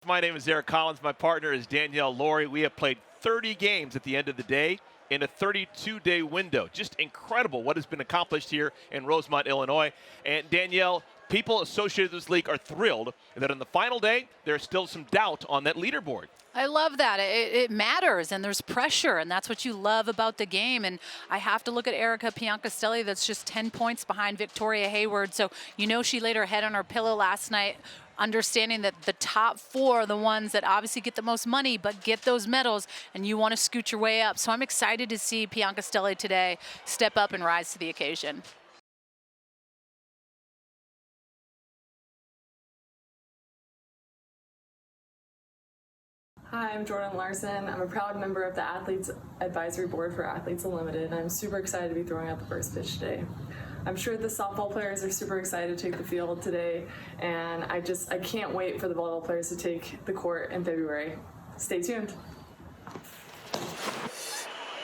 My name is Eric Collins. My partner is Danielle Laurie. We have played 30 games at the end of the day in a 32-day window. Just incredible what has been accomplished here in Rosemont, Illinois. And Danielle, people associated with this league are thrilled that on the final day, there's still some doubt on that leaderboard. I love that. It matters, and there's pressure, and that's what you love about the game. And I have to look at Haylie Piancastelli, that's just 10 points behind Victoria Hayward. So you know she laid her head on her pillow last night, understanding that the top four are the ones that obviously get the most money, but get those medals, and you want to scoot your way up. So I'm excited to see Piancastelli today step up and rise to the occasion. Hi, I'm Jordan Larson. I'm a proud member of the Athletes Advisory Board for Athletes Unlimited, and I'm super excited to be throwing out the first pitch today. I'm sure the softball players are super excited to take the field today, and I can't wait for the volleyball players to take the court in February. Stay tuned.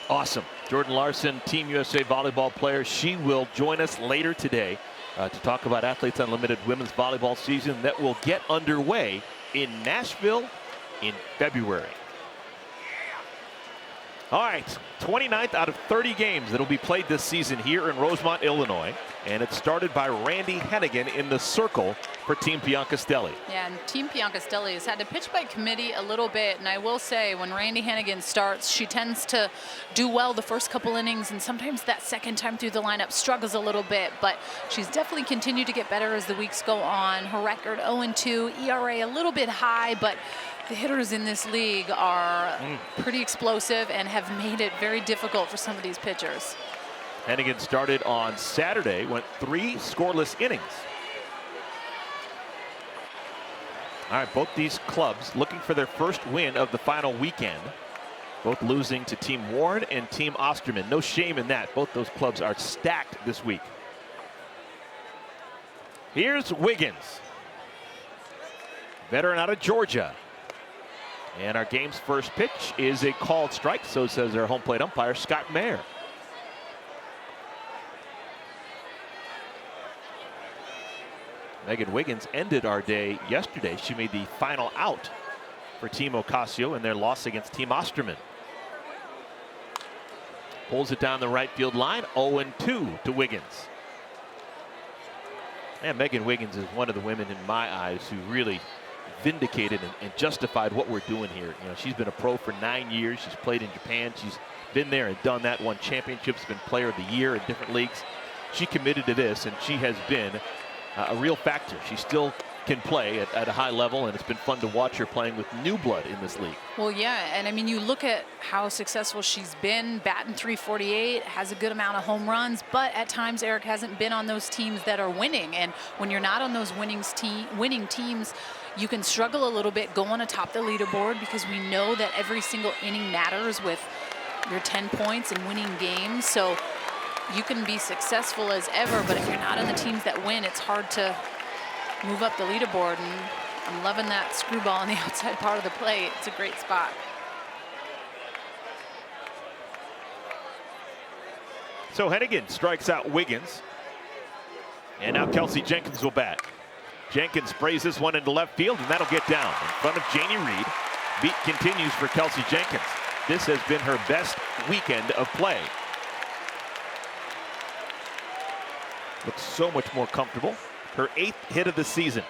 Awesome. Jordan Larson, Team USA volleyball player. She will join us later today to talk about Athletes Unlimited women's volleyball season that will get underway in Nashville in February. All right, 29th out of 30 games that will be played this season here in Rosemont, Illinois. And it started by Randy Hennigan in the circle for Team Piancastelli. Yeah, and Team Piancastelli has had to pitch by committee a little bit. And I will say, when Randy Hennigan starts, she tends to do well the first couple innings. And sometimes that second time through the lineup struggles a little bit. But she's definitely continued to get better as the weeks go on. Her record 0-2, ERA a little bit high, but the hitters in this league are pretty explosive and have made it very difficult for some of these pitchers. Hennigan started on Saturday, went 3 scoreless innings. All right, both these clubs looking for their first win of the final weekend. Both losing to Team Warren and Team Osterman. No shame in that. Both those clubs are stacked this week. Here's Wiggins, veteran out of Georgia. And our game's first pitch is a called strike, so says our home plate umpire, Scott Mayer. Megan Wiggins ended our day yesterday. She made the final out for Team Ocasio in their loss against Team Osterman. Pulls it down the right field line, 0-2 to Wiggins. And Megan Wiggins is one of the women in my eyes who really vindicated and justified what we're doing here. You know, she's been a pro for 9 years. She's played in Japan. She's been there and done that, won championships, been player of the year in different leagues. She committed to this, and she has been a real factor. She still can play at a high level, and it's been fun to watch her playing with new blood in this league. Well, yeah, and I mean, you look at how successful she's been, batting .348, has a good amount of home runs, but at times Eric hasn't been on those teams that are winning. And when you're not on those winning teams, you can struggle a little bit going atop the leaderboard, because we know that every single inning matters with your 10 points and winning games. So you can be successful as ever, but if you're not on the teams that win, it's hard to move up the leaderboard. And I'm loving that screwball on the outside part of the plate. It's a great spot. So Hennigan strikes out Wiggins. And now Kelsey Jenkins will bat. Jenkins sprays this one into left field, and that'll get down in front of Janie Reed. Beat continues for Kelsey Jenkins. This has been her best weekend of play. Looks so much more comfortable. Her 8th hit of the season.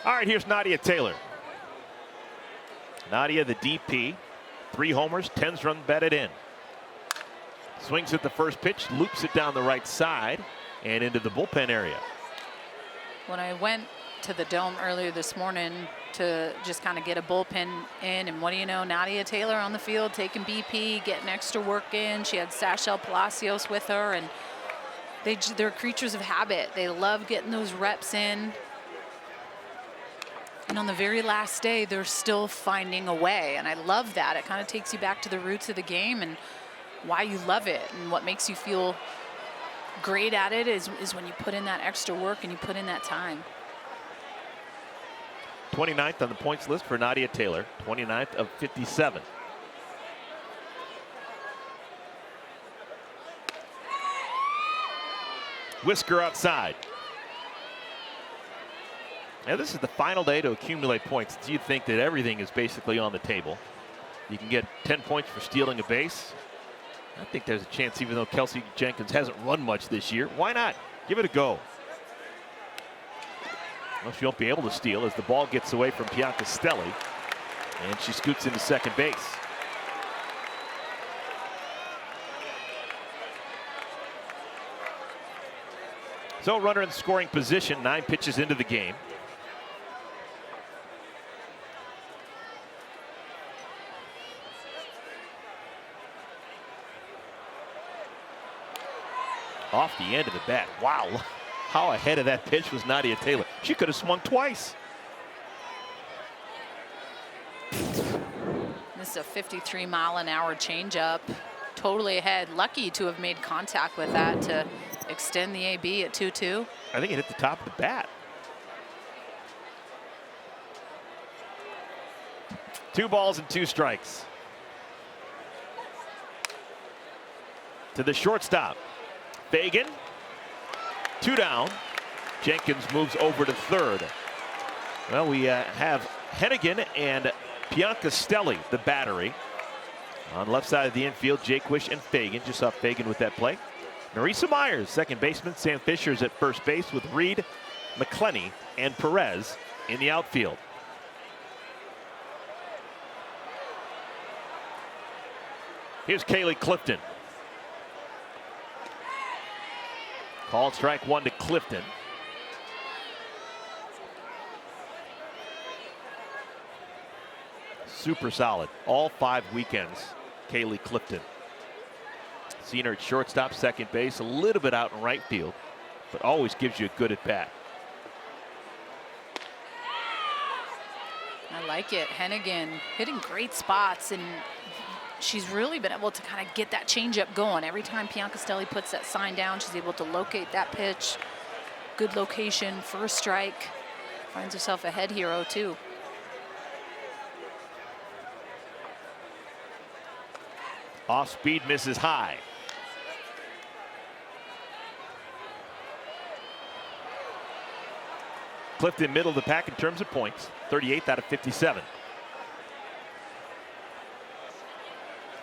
All right, here's Nadia Taylor. Nadia, the DP, 3 homers, 10 runs batted in. Swings at the first pitch, loops it down the right side and into the bullpen area. When I went to the Dome earlier this morning to just kind of get a bullpen in, and what do you know, Nadia Taylor on the field taking BP, getting extra work in. She had Sachel Palacios with her, and they're creatures of habit. They love getting those reps in. And on the very last day, they're still finding a way, and I love that. It kind of takes you back to the roots of the game and why you love it, and what makes you feel great at it is when you put in that extra work and you put in that time. 29th on the points list for Nadia Taylor, 29th of 57. Whisker outside. Now this is the final day to accumulate points. Do you think that everything is basically on the table? You can get 10 points for stealing a base. I think there's a chance, even though Kelsey Jenkins hasn't run much this year. Why not? Give it a go. Well, she won't be able to steal as the ball gets away from Piancastelli, and she scoots into second base. So runner in scoring position, 9 pitches into the game. Off the end of the bat. Wow, how ahead of that pitch was Nadia Taylor. She could have swung twice. This is a 53-mile-an-hour changeup. Totally ahead. Lucky to have made contact with that to extend the AB at 2-2. I think it hit the top of the bat. 2 balls and 2 strikes. To the shortstop. Fagan, 2 down. Jenkins moves over to third. Well, we have Hennigan and Piancastelli, the battery. On left side of the infield, Jaquish and Fagan. Just saw Fagan with that play. Theresa Meyers, second baseman. Sam Fisher's at first base with Reed, McCleney, and Perez in the outfield. Here's Kaylee Clifton. Called strike 1 to Clifton. Super solid. All 5 weekends, Kaylee Clifton. Seen her at shortstop, second base, a little bit out in right field, but always gives you a good at bat. I like it. Hennigan hitting great spots, and she's really been able to kind of get that changeup going. Every time Piancastelli puts that sign down, she's able to locate that pitch. Good location, first strike. Finds herself a head hero, too. Off speed, misses high. Clifton middle of the pack in terms of points, 38th out of 57.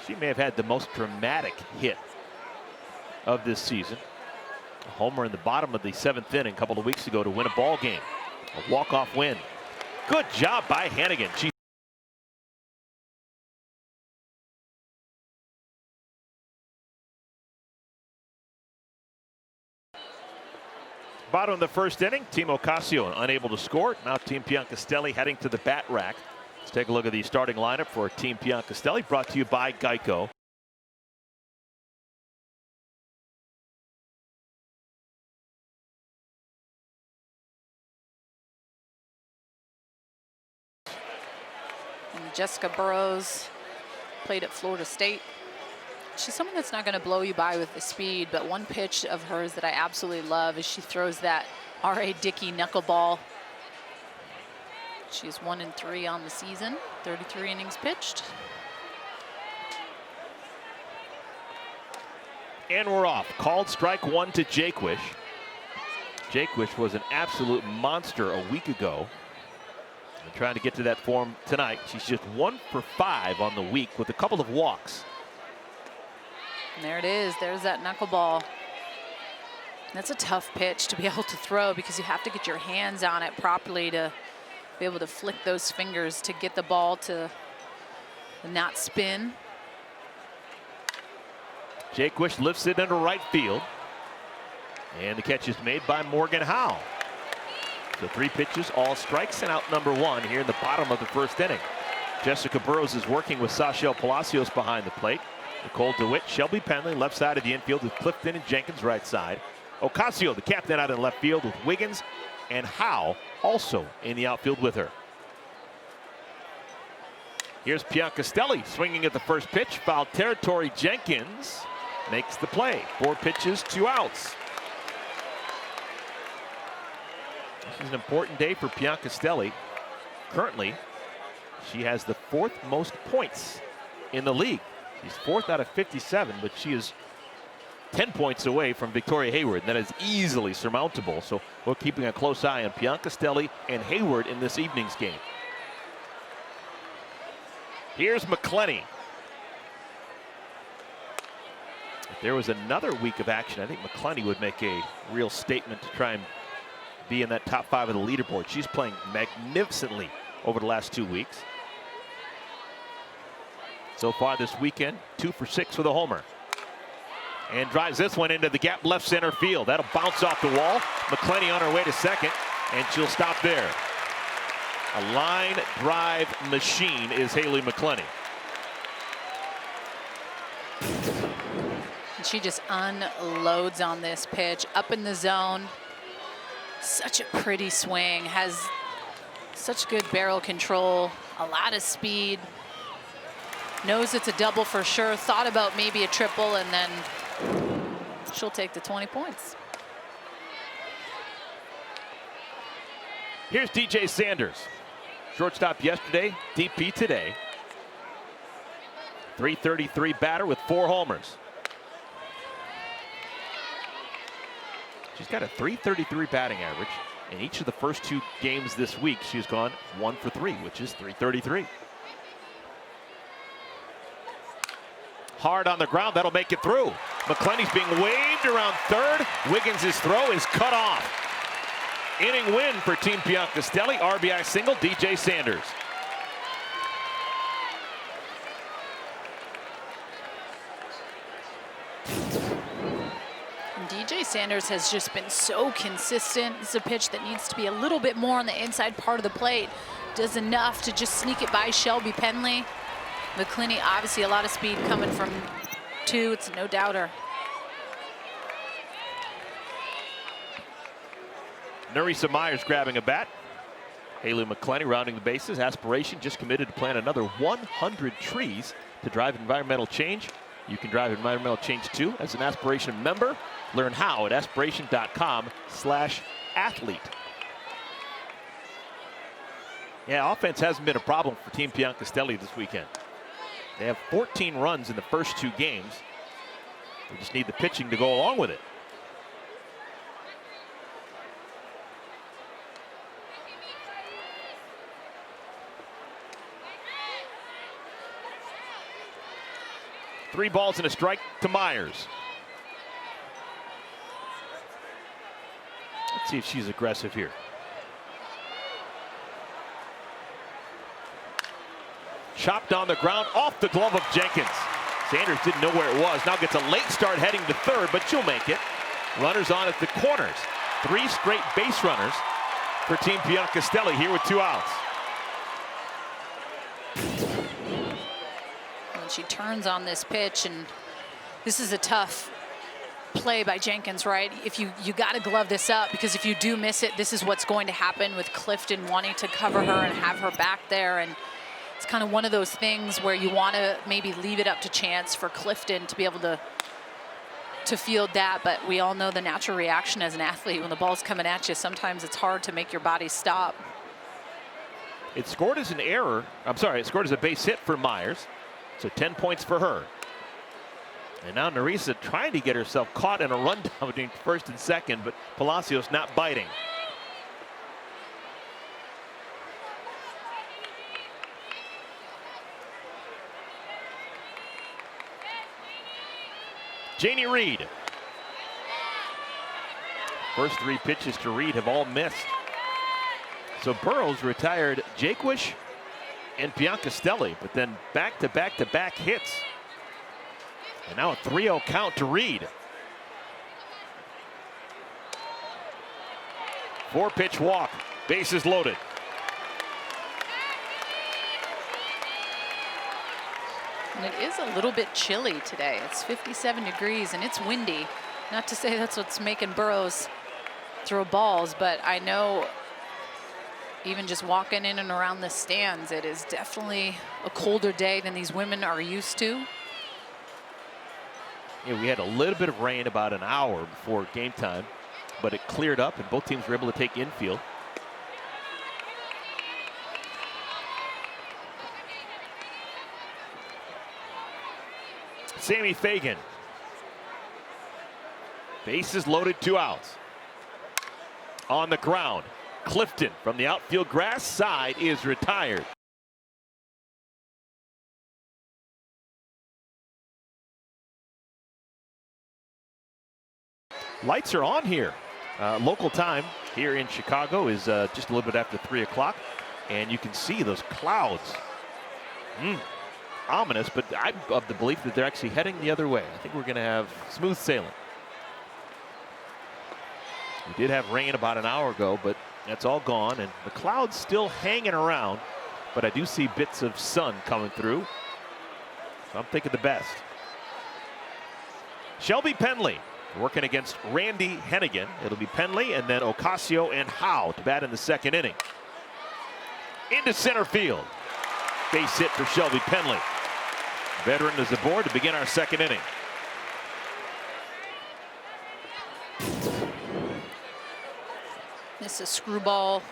She may have had the most dramatic hit of this season. A homer in the bottom of the 7th inning a couple of weeks ago to win a ball game. A walk-off win. Good job by Hennigan. She bottom of the first inning, Team Ocasio unable to score. Now Team Piancastelli heading to the bat rack. Let's take a look at the starting lineup for Team Piancastelli, brought to you by Geico. And Jessica Burrows played at Florida State. She's someone that's not going to blow you by with the speed, but one pitch of hers that I absolutely love is she throws that R.A. Dickey knuckleball. She's 1-3 on the season, 33 innings pitched. And we're off. Called strike 1 to Jaquish. Jaquish was an absolute monster a week ago. And trying to get to that form tonight. She's just 1 for 5 on the week with a couple of walks. And there it is. There's that knuckleball. That's a tough pitch to be able to throw because you have to get your hands on it properly to be able to flick those fingers to get the ball to not spin. Jaquish lifts it into right field. And the catch is made by Morgan Howe. So 3 pitches, all strikes, and out number 1 here in the bottom of the first inning. Jessica Burrows is working with Sachel Palacios behind the plate. Nicole DeWitt, Shelby Penley, left side of the infield with Clifton and Jenkins right side. Ocasio, the captain, out in left field with Wiggins, and Howe also in the outfield with her. Here's Piancastelli swinging at the first pitch. Foul territory. Jenkins makes the play. 4 pitches, 2 outs. This is an important day for Piancastelli. Currently, she has the 4th most points in the league. She's 4th out of 57, but she is 10 points away from Victoria Hayward. And that is easily surmountable. So we're keeping a close eye on Piancastelli and Hayward in this evening's game. Here's McCleney. If there was another week of action, I think McCleney would make a real statement to try and be in that top 5 of the leaderboard. She's playing magnificently over the last 2 weeks. So far this weekend, 2 for 6 with a homer. And drives this one into the gap left center field. That'll bounce off the wall. McCleney on her way to second, and she'll stop there. A line drive machine is Haylie McCleney. She just unloads on this pitch, up in the zone. Such a pretty swing, has such good barrel control, a lot of speed. Knows it's a double for sure, thought about maybe a triple, and then she'll take the 20 points. Here's DJ Sanders. Shortstop yesterday, DP today. .333 batter with 4 homers. She's got a .333 batting average. In each of the first 2 games this week, she's gone 1 for 3, which is .333. Hard on the ground, that'll make it through. McCleney's being waved around third. Wiggins' throw is cut off. Inning win for Team Piancastelli. RBI single, DJ Sanders. And DJ Sanders has just been so consistent. It's a pitch that needs to be a little bit more on the inside part of the plate. Does enough to just sneak it by Shelby Penley. McCleney, obviously a lot of speed coming from 2. It's no doubter. Theresa Meyers grabbing a bat. Haylie McCleney rounding the bases. Aspiration just committed to plant another 100 trees to drive environmental change. You can drive environmental change too as an Aspiration member. Learn how at aspiration.com/athlete. Yeah, offense hasn't been a problem for Team Piancastelli this weekend. They have 14 runs in the first 2 games. They just need the pitching to go along with it. Three balls and a strike to Meyers. Let's see if she's aggressive here. Chopped on the ground off the glove of Jenkins. Sanders didn't know where it was. Now gets a late start heading to third, but she'll make it. Runners on at the corners. 3 straight base runners for Team Piancastelli here with 2 outs. And she turns on this pitch, and this is a tough play by Jenkins, right? If you got to glove this up, because if you do miss it, this is what's going to happen with Clifton wanting to cover her and have her back there. And it's kind of one of those things where you want to maybe leave it up to chance for Clifton to be able to field that, but we all know the natural reaction as an athlete when the ball's coming at you. Sometimes it's hard to make your body stop. It scored as an error. I'm sorry, it scored as a base hit for Meyers. So 10 points for her. And now Theresa trying to get herself caught in a rundown between first and second, but Palacios not biting. Janie Reed. First 3 pitches to Reed have all missed. So Burrows retired Jaquish and Piancastelli, but then back-to-back hits. And now a 3-0 count to Reed. 4-pitch walk, bases loaded. And it is a little bit chilly today. It's 57 degrees and it's windy. Not to say that's what's making Burrows throw balls, but I know even just walking in and around the stands, it is definitely a colder day than these women are used to. Yeah, we had a little bit of rain about an hour before game time, but it cleared up and both teams were able to take infield. Sammy Fagan. Bases loaded, 2 outs. On the ground, Clifton from the outfield grass side is retired. Lights are on here. Local time here in Chicago is just a little bit after 3 o'clock, and you can see those clouds. Ominous, but I'm of the belief that they're actually heading the other way. I think we're going to have smooth sailing. We did have rain about an hour ago, but that's all gone, and the clouds still hanging around, but I do see bits of sun coming through, so I'm thinking the best. Shelby Penley working against Randy Hennigan. It'll be Penley and then Ocasio and Howe to bat in the 2nd inning. Into center field. Base hit for Shelby Penley. Veteran is aboard to begin our 2nd inning. This is a screwball.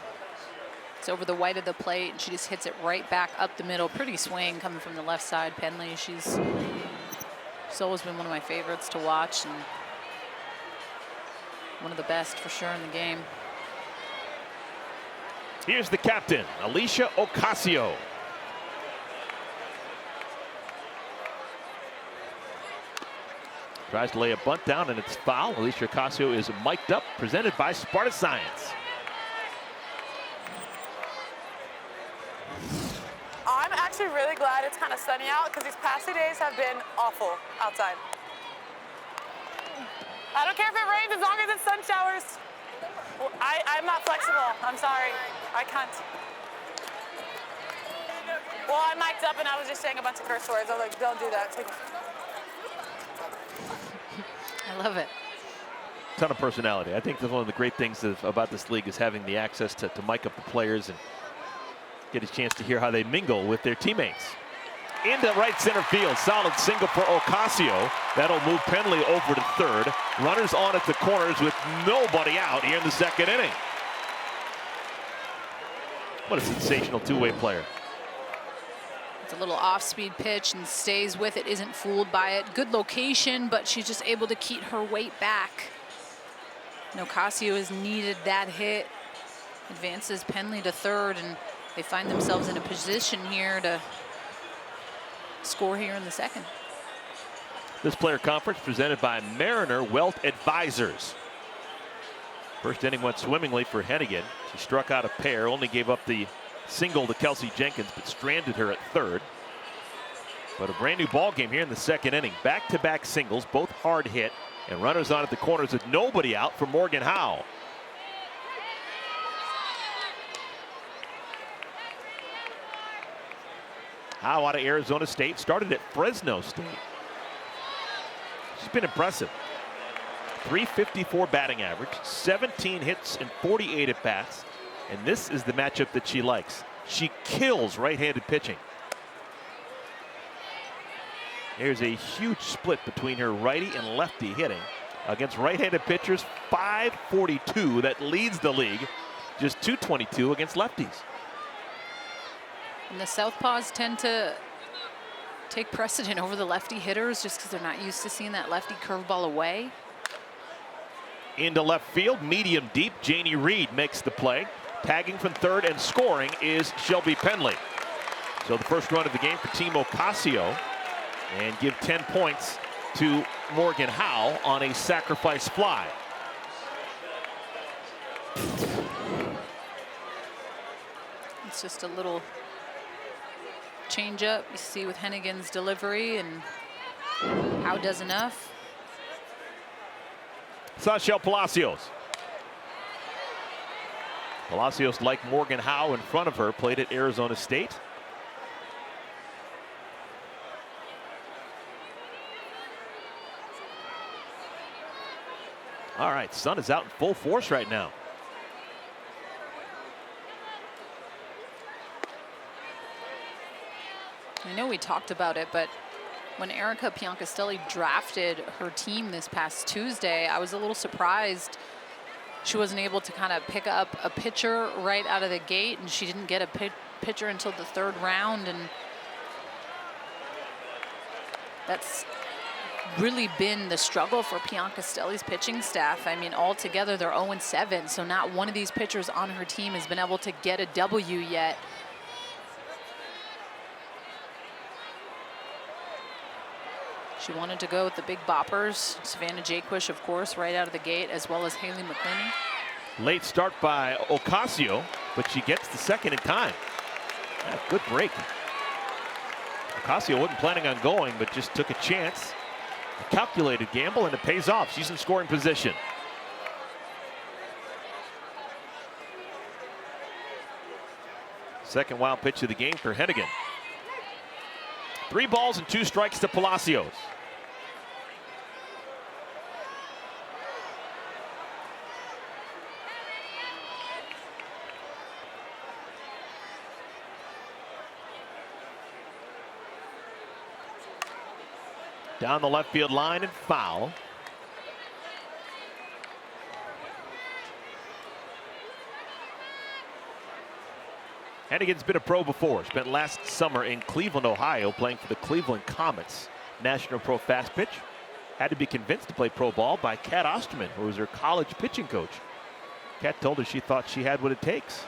It's over the white of the plate, and she just hits it right back up the middle. Pretty swing coming from the left side. Penley, she's always been one of my favorites to watch, and one of the best for sure in the game. Here's the captain, Alicia Ocasio. Tries to lay a bunt down, and it's foul. Alicia Ocasio is mic'd up, presented by Sparta Science. I'm actually really glad it's kind of sunny out because these past 2 days have been awful outside. I don't care if it rains as long as it's sun showers. Well, I'm not flexible. I'm sorry. I can't. Well, I mic'd up and I was just saying a bunch of curse words. I was like, don't do that. I love it. Ton of personality. I think that's one of the great things about this league is having the access to mic up the players and get a chance to hear how they mingle with their teammates. Into right center field, solid single for Ocasio. That'll move Penley over to 3rd. Runners on at the corners with nobody out here in the 2nd inning. What a sensational two-way player. It's a little off-speed pitch and stays with it, isn't fooled by it. Good location, but she's just able to keep her weight back. And Ocasio has needed that hit. Advances Penley to 3rd, and they find themselves in a position here to score here in the 2nd. This player conference presented by Mariner Wealth Advisors. First inning went swimmingly for Hennigan. She struck out a pair, only gave up the single to Kelsey Jenkins, but stranded her at 3rd. But a brand new ball game here in the 2nd inning. Back-to-back singles, both hard hit, and runners on at the corners with nobody out for Morgan Howe. Howe out of Arizona State, started at Fresno State. She's been impressive. .354 batting average, 17 hits and 48 at bats, and this is the matchup that she likes. She kills right-handed pitching. There's a huge split between her righty and lefty hitting. Against right-handed pitchers, .542. That leads the league. Just .222 against lefties. And the southpaws tend to take precedent over the lefty hitters just because they're not used to seeing that lefty curveball away. Into left field, medium deep. Janie Reed makes the play. Tagging from 3rd and scoring is Shelby Penley. So the first run of the game for Team Ocasio, and give 10 points to Morgan Howe on a sacrifice fly. It's just a little change up you see with Hennigan's delivery, and Howe does enough. Sachel Palacios. Palacios, like Morgan Howe in front of her, played at Arizona State. All right, sun is out in full force right now. I know we talked about it, but when Erica Piancastelli drafted her team this past Tuesday, I was a little surprised she wasn't able to kind of pick up a pitcher right out of the gate, and she didn't get a pitcher until the 3rd round, and that's really been the struggle for Piancastelli's pitching staff. I mean, altogether they're 0-7, so not one of these pitchers on her team has been able to get a W yet. She wanted to go with the big boppers. Savannah Jaquish, of course, right out of the gate, as well as Haylie McCleney. Late start by Ocasio, but she gets the second in time. Good break. Ocasio wasn't planning on going, but just took a chance. A calculated gamble, and it pays off. She's in scoring position. Second wild pitch of the game for Hennigan. 3 balls and 2 strikes to Palacios. Down the left field line and foul. Hennigan's been a pro before. Spent last summer in Cleveland, Ohio, playing for the Cleveland Comets. National Pro Fast Pitch. Had to be convinced to play pro ball by Kat Osterman, who was her college pitching coach. Kat told her she thought she had what it takes.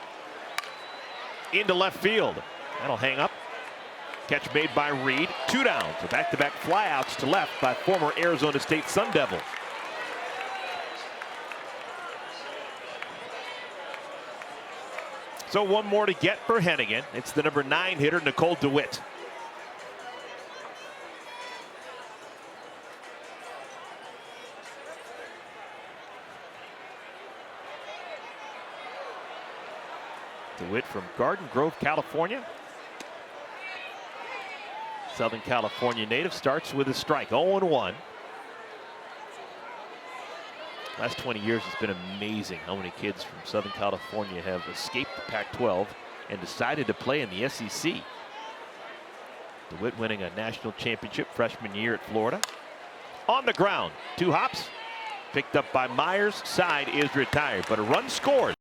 Into left field. That'll hang up. Catch made by Reed. 2 down. So back-to-back flyouts to left by former Arizona State Sun Devil. So 1 more to get for Hennigan. It's the number 9 hitter, Nicole DeWitt. DeWitt from Garden Grove, California. Southern California native, starts with a strike. 0-1. Last 20 years, it's been amazing how many kids from Southern California have escaped the Pac-12 and decided to play in the SEC. DeWitt winning a national championship freshman year at Florida. On the ground, 2 hops. Picked up by Meyers. Side is retired, but a run scored.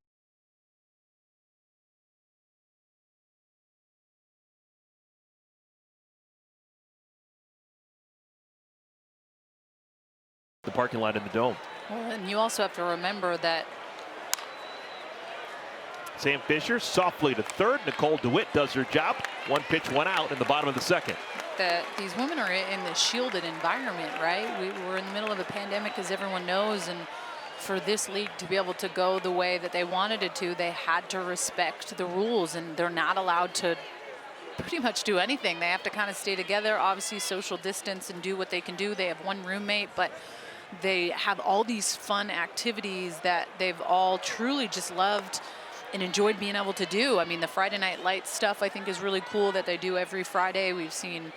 The parking lot in the dome. Well, and you also have to remember that Sam Fisher softly to third. Nicole DeWitt does her job. 1 pitch, 1 out in the bottom of the second. that these women are in this shielded environment, right? We're in the middle of a pandemic, as everyone knows, and for this league to be able to go the way that they wanted it to, they had to respect the rules, and they're not allowed to pretty much do anything. They have to kind of stay together, obviously social distance, and do what they can do. They have one roommate, but they have all these fun activities that they've all truly just loved and enjoyed being able to do. I mean, the Friday Night Lights stuff I think is really cool that they do every Friday. We've seen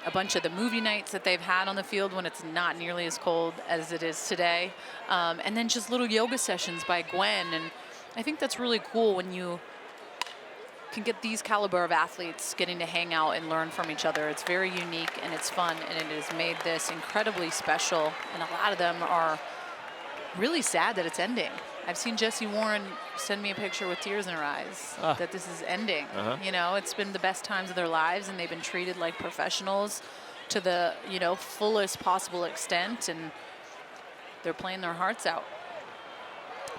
a bunch of the movie nights that they've had on the field when it's not nearly as cold as it is today. And then just little yoga sessions by Gwen. And I think that's really cool when you can get these caliber of athletes getting to hang out and learn from each other. It's very unique and it's fun, and it has made this incredibly special. And a lot of them are really sad that it's ending. I've seen Jessie Warren send me a picture with tears in her eyes that this is ending. You know, it's been the best times of their lives, and they've been treated like professionals to the, you know, fullest possible extent, and they're playing their hearts out.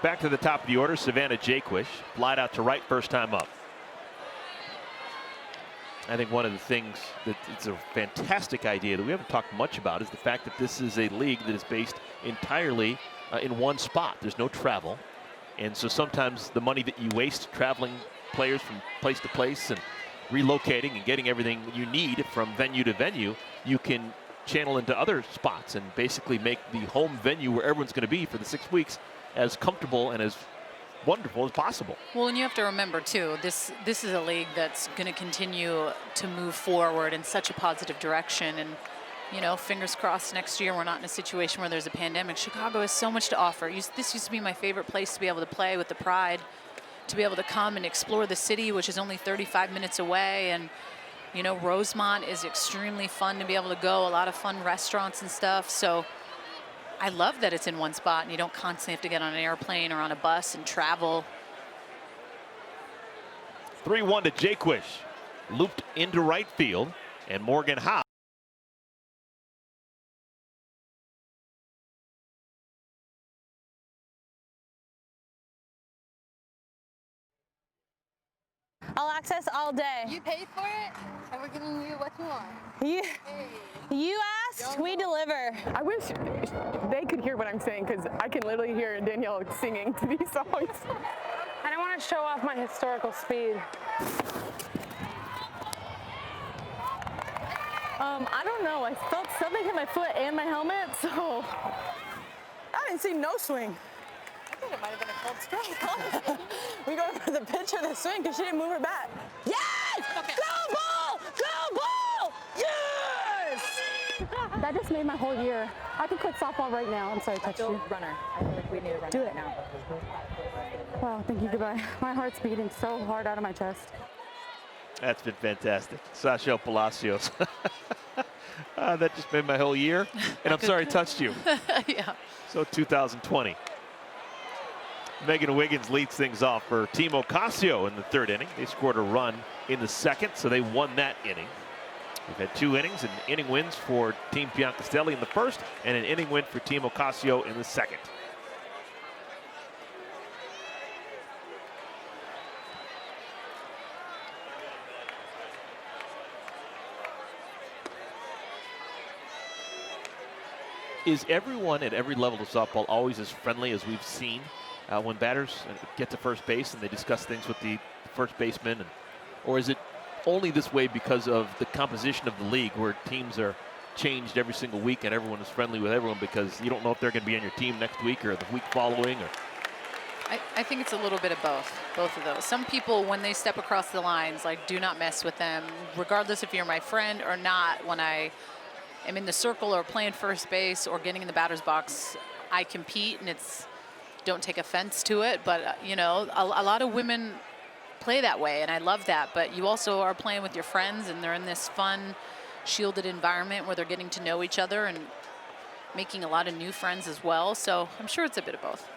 Back to the top of the order, Savannah Jaquish, flied out to right first time up. I think one of the things that it's a fantastic idea that we haven't talked much about is the fact that this is a league that is based entirely in one spot. There's no travel, and so sometimes the money that you waste traveling players from place to place and relocating and getting everything you need from venue to venue, you can channel into other spots and basically make the home venue where everyone's going to be for the 6 weeks as comfortable and as wonderful as possible. Well, and you have to remember too, this is a league that's going to continue to move forward in such a positive direction, and you know, fingers crossed next year we're not in a situation where there's a pandemic. Chicago has so much to offer. This used to be my favorite place to be able to play with the Pride, to be able to come and explore the city, which is only 35 minutes away. And, you know, Rosemont is extremely fun to be able to go, a lot of fun restaurants and stuff. So I love that it's in one spot and you don't constantly have to get on an airplane or on a bus and travel. 3-1 to Jaquish, looped into right field, and Morgan Howe All access all day. You paid for it, and we're giving you what you want. You asked, we deliver. I wish they could hear what I'm saying, because I can literally hear Danielle singing to these songs. I don't want to show off my historical speed. I don't know. I felt something hit my foot and my helmet, so I didn't see no swing. I think it might have been a cold strike. We going for the pitch or the swing because she didn't move her bat. Yes! Okay. Go ball! Go ball! Yes! That just made my whole year. I could quit softball right now. I'm sorry, I touched you. Runner. I feel like we need a runner Do it right now. Wow, thank you, goodbye. My heart's beating so hard out of my chest. That's been fantastic. Sachel Palacios. That just made my whole year. And I'm sorry I touched you. Yeah. So 2020. Megan Wiggins leads things off for Team Ocasio in the 3rd inning. They scored a run in the 2nd, so they won that inning. We've had 2 innings, an inning wins for Team Piancastelli in the 1st, and an inning win for Team Ocasio in the 2nd. Is everyone at every level of softball always as friendly as we've seen when batters get to first base and they discuss things with the first baseman? Or is it only this way because of the composition of the league, where teams are changed every single week and everyone is friendly with everyone because you don't know if they're going to be on your team next week or the week following? Or I think it's a little bit of both of those. Some people, when they step across the lines, like, do not mess with them, regardless if you're my friend or not. When I am in the circle or playing first base or getting in the batter's box, I compete, and it's, don't take offense to it. But, you know, a lot of women play that way, and I love that. But you also are playing with your friends, and they're in this fun, shielded environment where they're getting to know each other and making a lot of new friends as well. So I'm sure it's a bit of both.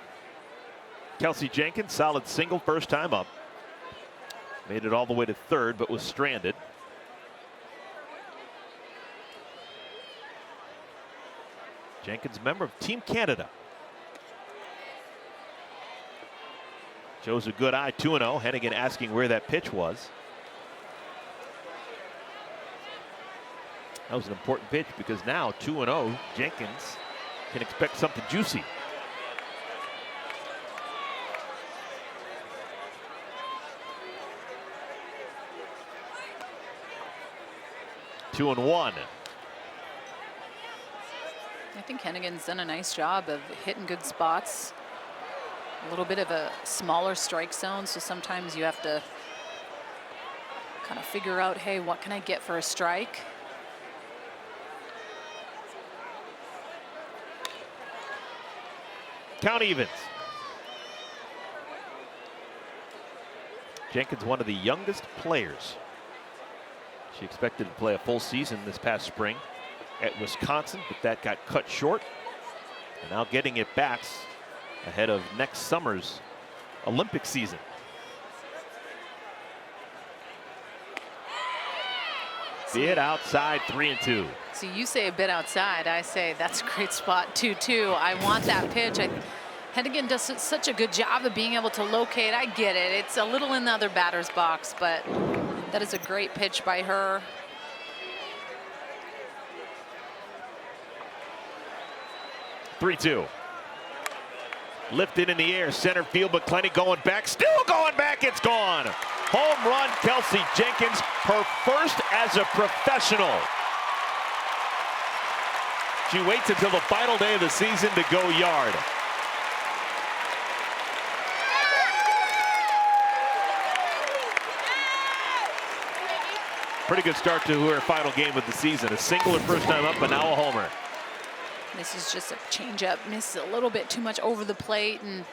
Kelsey Jenkins, solid single first time up. Made it all the way to 3rd, but was stranded. Jenkins, member of Team Canada. Shows a good eye, 2-0. Hennigan asking where that pitch was. That was an important pitch because now 2-0, Jenkins can expect something juicy. Two and one. I think Hennigan's done a nice job of hitting good spots. A little bit of a smaller strike zone, so sometimes you have to kind of figure out, hey, what can I get for a strike? Count evens. Jenkins, one of the youngest players. She expected to play a full season this past spring at Wisconsin, but that got cut short. And now getting it back ahead of next summer's Olympic season. Bit outside, 3-2. So you say a bit outside, I say that's a great spot, 2-2. I want that pitch. Hennigan does such a good job of being able to locate. I get it. It's a little in the other batter's box, but that is a great pitch by her. Three-two. Lifted in the air, center field, McCleney going back, still going back, it's gone. Home run, Kelsey Jenkins, her first as a professional. She waits until the final day of the season to go yard. Pretty good start to her final game of the season. A single her first time up, but now a homer. This is just a changeup, missed a little bit too much over the plate, and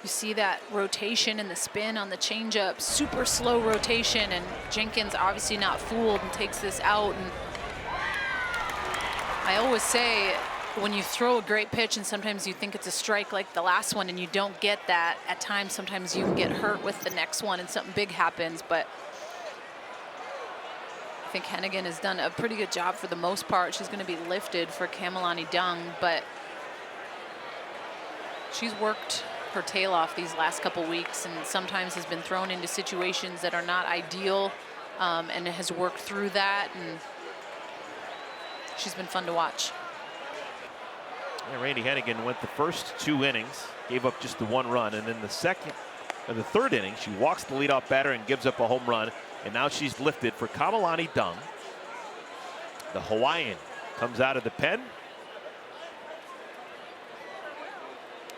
you see that rotation and the spin on the changeup, super slow rotation, and Jenkins obviously not fooled and takes this out. And I always say, when you throw a great pitch and sometimes you think it's a strike like the last one and you don't get that, at times sometimes you can get hurt with the next one and something big happens. But I think Hennigan has done a pretty good job for the most part. She's going to be lifted for Kamalani Dung, but she's worked her tail off these last couple weeks, and sometimes has been thrown into situations that are not ideal, and has worked through that, and she's been fun to watch. Yeah, Randy Hennigan went the first 2 innings, gave up just the 1 run, and then the third inning, she walks the leadoff batter and gives up a home run, and now she's lifted for Kamalani Dung. The Hawaiian comes out of the pen.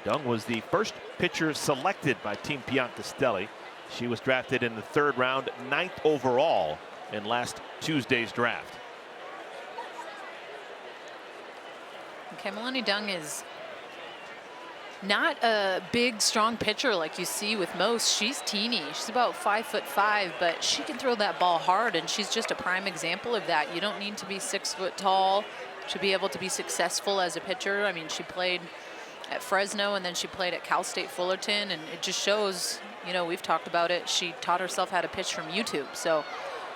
Dung was the first pitcher selected by Team Piancastelli. She was drafted in the 3rd round, 9th overall in last Tuesday's draft. Kamalani Dung is not a big, strong pitcher like you see with most. She's teeny. She's about 5'5", but she can throw that ball hard, and she's just a prime example of that. You don't need to be 6 foot tall to be able to be successful as a pitcher. I mean, she played at Fresno, and then she played at Cal State Fullerton, and it just shows, you know, we've talked about it. She taught herself how to pitch from YouTube, so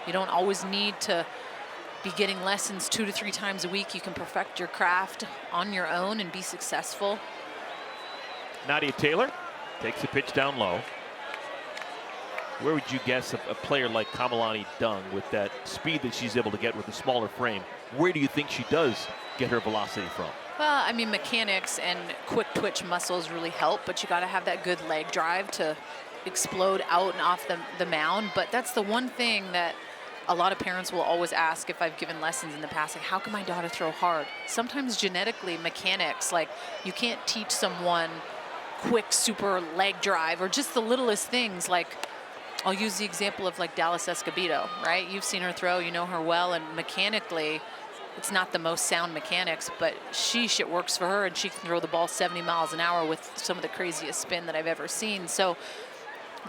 you don't always need to be getting lessons 2 to 3 times a week. You can perfect your craft on your own and be successful. Nadia Taylor takes a pitch down low. Where would you guess a player like Kamalani Dung, with that speed that she's able to get with a smaller frame, where do you think she does get her velocity from? Well, I mean, mechanics and quick twitch muscles really help, but you got to have that good leg drive to explode out and off the mound. But that's the one thing that a lot of parents will always ask if I've given lessons in the past, like, how can my daughter throw hard? Sometimes genetically, mechanics, like, you can't teach someone quick super leg drive or just the littlest things. Like, I'll use the example of like Dallas Escobedo, right? You've seen her throw, you know her well, and mechanically it's not the most sound mechanics, but it works for her, and she can throw the ball 70 miles an hour with some of the craziest spin that I've ever seen. So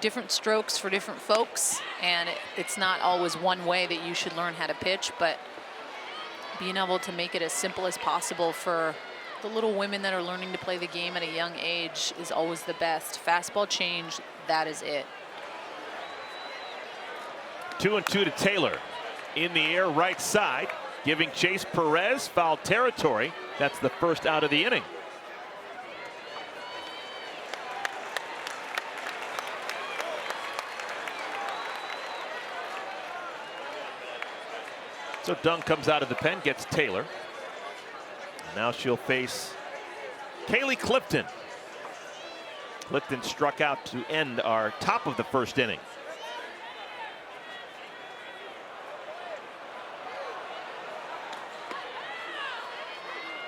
different strokes for different folks, and it's not always one way that you should learn how to pitch, but being able to make it as simple as possible for the little women that are learning to play the game at a young age is always the best. Fastball change, that is it. 2-2 to Taylor. In the air, right side, giving chase. Perez, foul territory. That's the first out of the inning. So Dung comes out of the pen, gets Taylor. And now she'll face Kaylee Clifton. Clifton struck out to end our top of the first inning.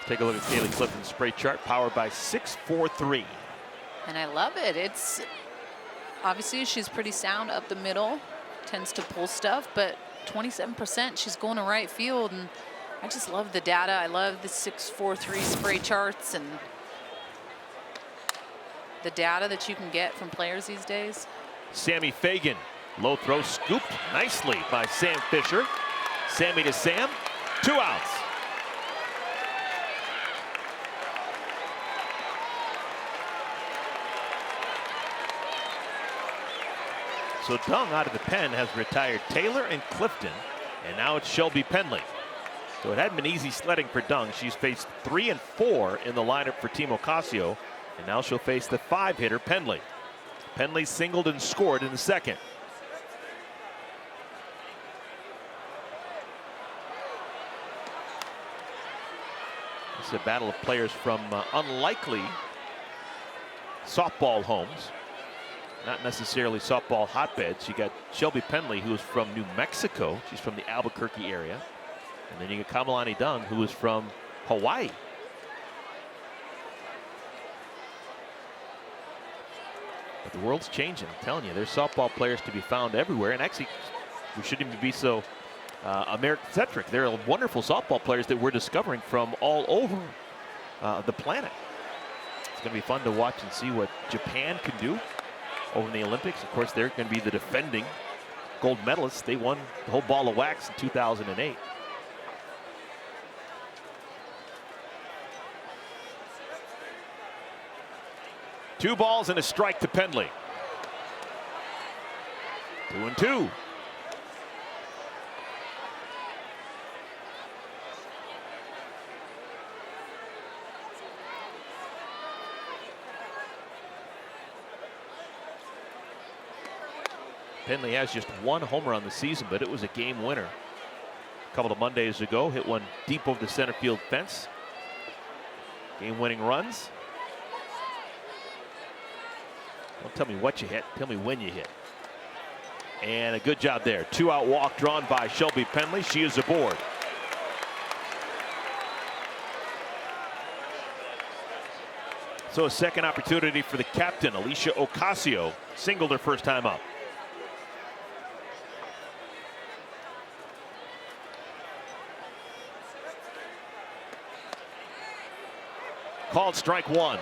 Take a look at Kaylee Clifton's spray chart, powered by 643. And I love it. It's obviously she's pretty sound up the middle, tends to pull stuff, but 27% she's going to right field, and I just love the data. I love the 643 spray charts and the data that you can get from players these days. Sammy Fagan, low throw scooped nicely by Sam Fisher. Sammy to Sam, 2 outs. So Dung out of the pen has retired Taylor and Clifton, and now it's Shelby Penley. So it hadn't been easy sledding for Dung. She's faced 3 and 4 in the lineup for Team Ocasio, and now she'll face the 5-hitter Penley. Penley singled and scored in the second. This is a battle of players from unlikely softball homes. Not necessarily softball hotbeds. You got Shelby Penley, who is from New Mexico. She's from the Albuquerque area. And then you got Kamalani Dung, who is from Hawaii. But the world's changing, I'm telling you. There's softball players to be found everywhere. And actually, we shouldn't even be so American-centric. There are wonderful softball players that we're discovering from all over the planet. It's going to be fun to watch and see what Japan can do over in the Olympics. Of course, they're going to be the defending gold medalists. They won the whole ball of wax in 2008. Two balls and a strike to Penley. 2-2. Penley has just one homer on the season, but it was a game winner a couple of Mondays ago. Hit one deep over the center field fence. Game-winning runs. Don't tell me what you hit, tell me when you hit. And a good job there. 2-out walk drawn by Shelby Penley. She is aboard. So a second opportunity for the captain, Alicia Ocasio, singled her first time up. Called strike one.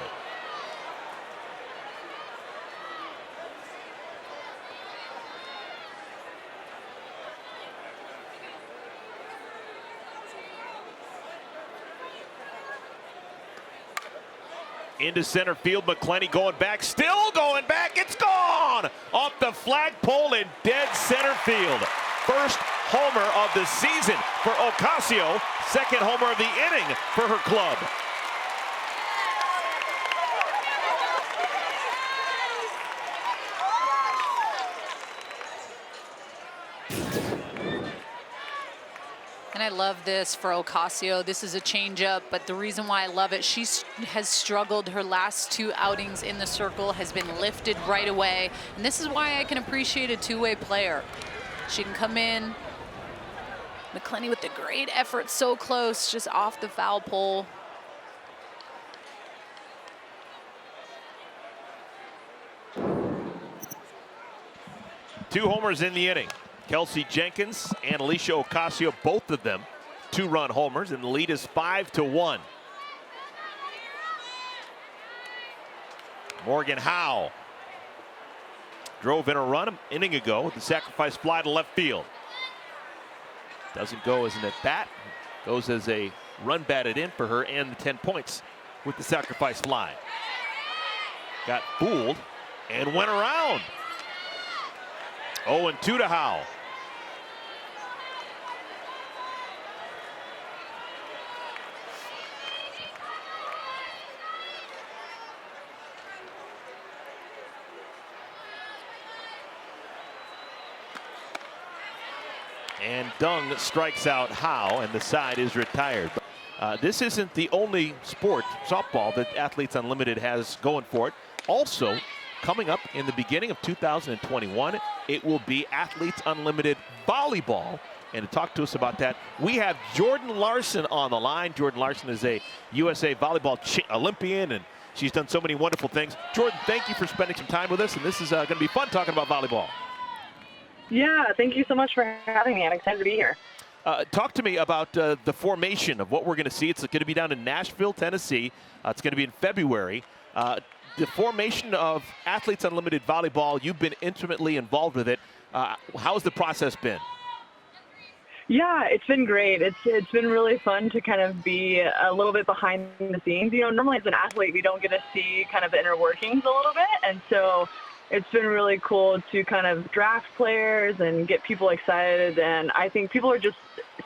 Into center field, McCleney going back, still going back, it's gone! Off the flagpole in dead center field. First homer of the season for Ocasio, second homer of the inning for her club. And I love this for Ocasio. This is a changeup, but the reason why I love it, she has struggled her last two outings in the circle, has been lifted right away. And this is why I can appreciate a two-way player. She can come in. McCleney with the great effort, so close, just off the foul pole. Two homers in the inning. Kelsey Jenkins and Alicia Ocasio, both of them two-run homers, and the lead is 5-1. Morgan Howe drove in a run an inning ago with the sacrifice fly to left field. Doesn't go as an at-bat, goes as a run batted in for her and the 10 points with the sacrifice fly. Got fooled and went around. 0-2 to Howe. And Dung strikes out Howe, and the side is retired. This isn't the only sport, softball, that Athletes Unlimited has going for it. Also, coming up in the beginning of 2021, it will be Athletes Unlimited Volleyball. And to talk to us about that, we have Jordan Larson on the line. Jordan Larson is a USA Volleyball Olympian, and she's done so many wonderful things. Jordan, thank you for spending some time with us, and this is going to be fun talking about volleyball. Yeah, thank you so much for having me. I'm excited to be here. Talk to me about the formation of what we're going to see. It's going to be down in Nashville, Tennessee. It's going to be in February. The formation of Athletes Unlimited Volleyball, you've been intimately involved with it. How's the process been? Yeah, it's been great. It's been really fun to kind of be a little bit behind the scenes. You know, normally as an athlete, we don't get to see kind of the inner workings a little bit. And so it's been really cool to kind of draft players and get people excited. And I think people are just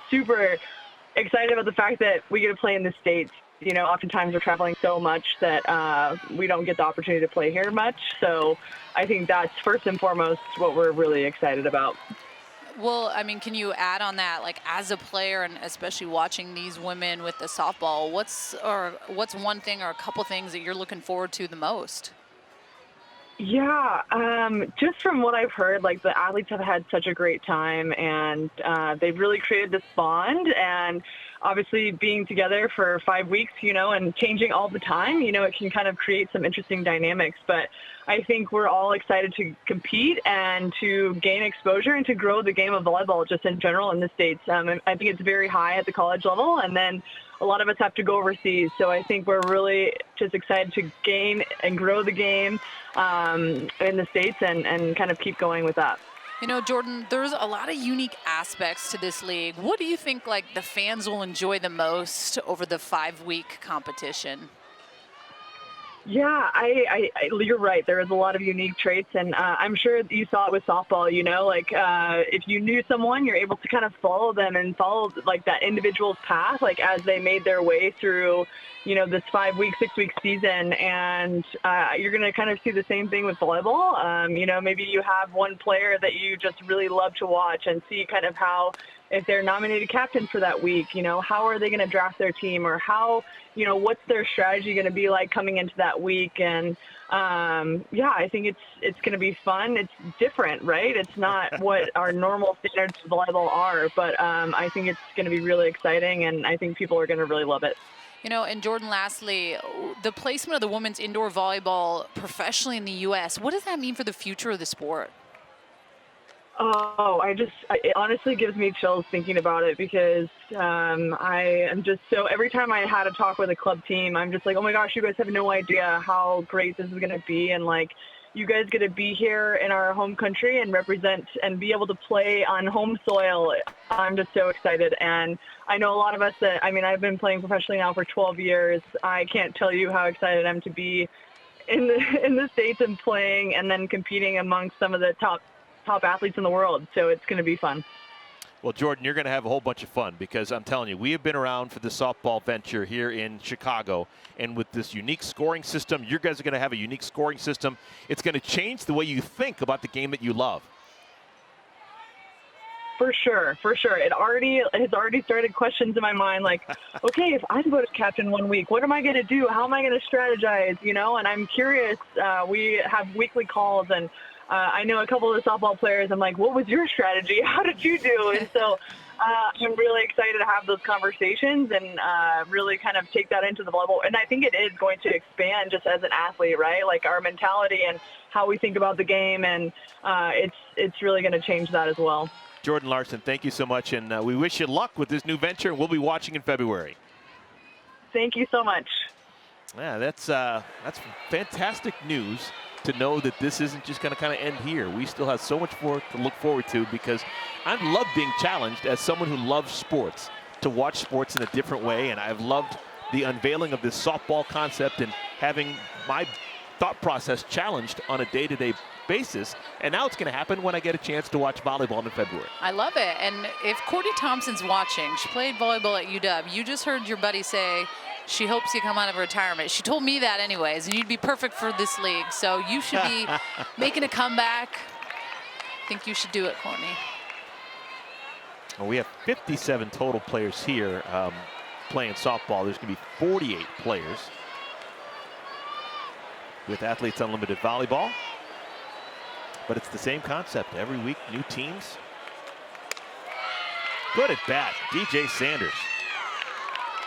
super excited about the fact that we get to play in the States. You know, oftentimes we're traveling so much that we don't get the opportunity to play here much. So I think that's first and foremost what we're really excited about. Well, I mean, can you add on that, like as a player and especially watching these women with the softball, what's one thing or a couple things that you're looking forward to the most? Yeah, just from what I've heard, like the athletes have had such a great time, and they've really created this bond. And obviously being together for 5 weeks, you know, and changing all the time, you know, it can kind of create some interesting dynamics. But I think we're all excited to compete and to gain exposure and to grow the game of volleyball just in general in the States. I think it's very high at the college level, and then a lot of us have to go overseas. So I think we're really just excited to gain and grow the game in the States and kind of keep going with that. You know, Jordan, there's a lot of unique aspects to this league. What do you think, like, the fans will enjoy the most over the 5-week competition? Yeah, you're right. There is a lot of unique traits, and I'm sure you saw it with softball. You know, like if you knew someone, you're able to kind of follow them and follow like that individual's path, like as they made their way through, you know, this 5-week, 6-week season. And you're going to kind of see the same thing with volleyball. You know, maybe you have one player that you just really love to watch and see kind of how, if they're nominated captain for that week, you know, how are they going to draft their team, or how, you know, what's their strategy going to be like coming into that week? And yeah, I think it's going to be fun. It's different, right? It's not what our normal standards of volleyball are, but I think it's going to be really exciting, and I think people are going to really love it. You know, and Jordan, lastly, the placement of the women's indoor volleyball professionally in the U.S., what does that mean for the future of the sport? Oh, it honestly gives me chills thinking about it, because I am just so, every time I had a talk with a club team, I'm just like, oh my gosh, you guys have no idea how great this is going to be. And like, you guys get to be here in our home country and represent and be able to play on home soil. I'm just so excited. And I know a lot of us that, I mean, I've been playing professionally now for 12 years. I can't tell you how excited I'm to be in the States and playing and then competing amongst some of the top athletes in the world. So it's going to be fun. Well, Jordan, you're going to have a whole bunch of fun, because I'm telling you, we have been around for the softball venture here in Chicago, and with this unique scoring system, you guys are going to have a unique scoring system. It's going to change the way you think about the game that you love. For sure. It has already started questions in my mind, like, okay, if I'm voted captain one week, what am I going to do? How am I going to strategize? You know, and I'm curious. We have weekly calls, and I know a couple of the softball players. I'm like, what was your strategy? How did you do? And so I'm really excited to have those conversations and really kind of take that into the volleyball. And I think it is going to expand just as an athlete, right? Like our mentality and how we think about the game. And it's really going to change that as well. Jordan Larson, thank you so much. And we wish you luck with this new venture. We'll be watching in February. Thank you so much. Yeah, that's fantastic news to know that this isn't just going to kind of end here. We still have so much more to look forward to, because I love being challenged as someone who loves sports, to watch sports in a different way. And I've loved the unveiling of this softball concept and having my thought process challenged on a day-to-day basis. And now it's going to happen when I get a chance to watch volleyball in February. I love it. And if Courtney Thompson's watching, she played volleyball at UW. You just heard your buddy say she hopes you come out of retirement. She told me that anyways, and you'd be perfect for this league. So you should be making a comeback. I think you should do it, Courtney. Well, we have 57 total players here playing softball. There's going to be 48 players with Athletes Unlimited Volleyball. But it's the same concept. Every week, new teams. Good at bat, DJ Sanders.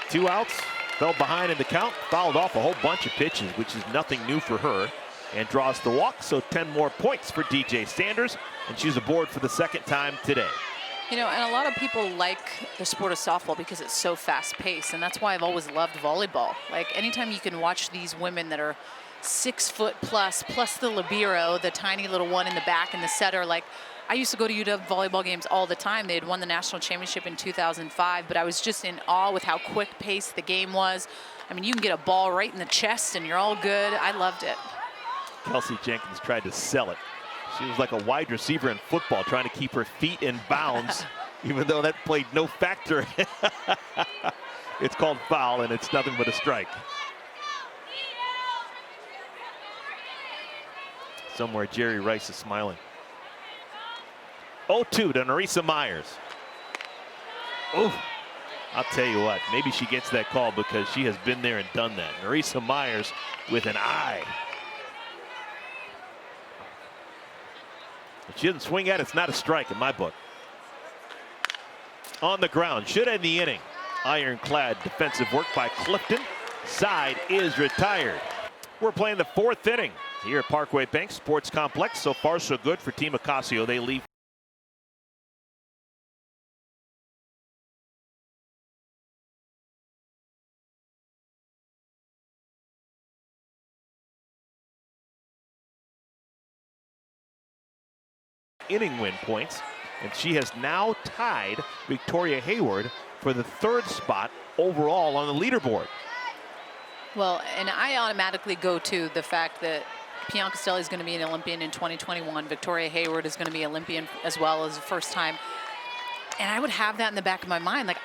2 outs. Fell behind in the count, fouled off a whole bunch of pitches, which is nothing new for her, and draws the walk. So 10 more points for DJ Sanders, and she's aboard for the second time today. You know, and a lot of people like the sport of softball because it's so fast-paced, and that's why I've always loved volleyball. Like, anytime you can watch these women that are 6 foot plus the libero, the tiny little one in the back, and the setter, like, I used to go to UW volleyball games all the time. They had won the national championship in 2005, but I was just in awe with how quick-paced the game was. I mean, you can get a ball right in the chest, and you're all good. I loved it. Kelsey Jenkins tried to sell it. She was like a wide receiver in football, trying to keep her feet in bounds, even though that played no factor. It's called foul, and it's nothing but a strike. Somewhere Jerry Rice is smiling. 0-2 to Theresa Meyers. Oh, I'll tell you what, maybe she gets that call because she has been there and done that. Theresa Meyers with an eye. If she doesn't swing at it, it's not a strike in my book. On the ground, should end the inning. Ironclad defensive work by Clifton. Side is retired. We're playing the 4th inning here at Parkway Bank Sports Complex. So far, so good for Team Ocasio. They leave inning win points, and she has now tied Victoria Hayward for the 3rd spot overall on the leaderboard. Well, and I automatically go to the fact that Piancastelli is going to be an Olympian in 2021. Victoria Hayward is going to be Olympian as well as the first time. And I would have that in the back of my mind. Like,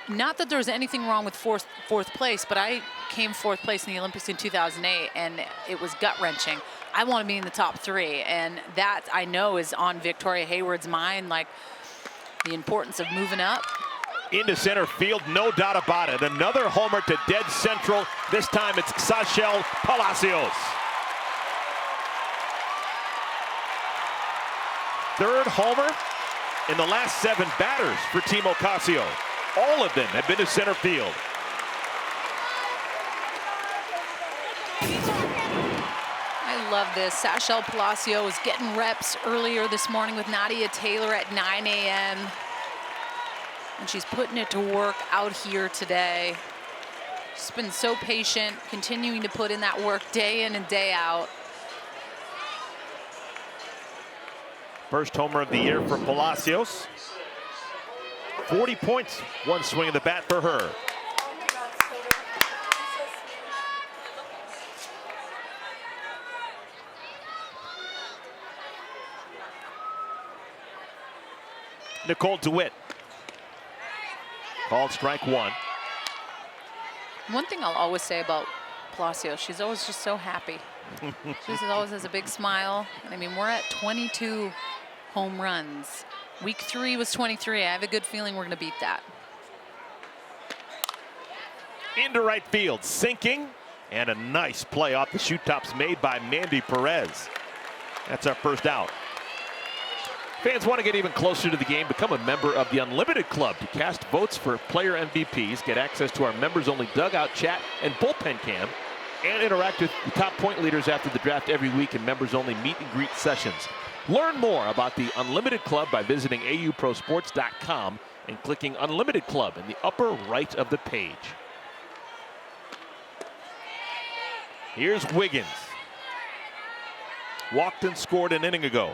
not that there's anything wrong with fourth place, but I came fourth place in the Olympics in 2008, and it was gut-wrenching. I want to be in the top 3, and that I know is on Victoria Hayward's mind, like the importance of moving up. Into center field, no doubt about it. Another homer to dead central. This time it's Sachel Palacios. Third homer in the last 7 batters for Team Ocasio. All of them have been to center field. I love this. Sachel Palacios was getting reps earlier this morning with Nadia Taylor at 9 a.m. And she's putting it to work out here today. She's been so patient, continuing to put in that work day in and day out. First homer of the year for Palacios. 40 points, one swing of the bat for her. Nicole DeWitt. Called strike 1. One thing I'll always say about Palacios, she's always just so happy. She always has a big smile. I mean, we're at 22 home runs. Week 3 was 23. I have a good feeling we're going to beat that. Into right field, sinking, and a nice play off the shoot tops made by Mandy Perez. That's our first out. Fans want to get even closer to the game. Become a member of the Unlimited Club to cast votes for player MVPs, get access to our members-only dugout chat and bullpen cam, and interact with the top point leaders after the draft every week in members-only meet and greet sessions. Learn more about the Unlimited Club by visiting auprosports.com and clicking Unlimited Club in the upper right of the page. Here's Wiggins. Walked and scored an inning ago.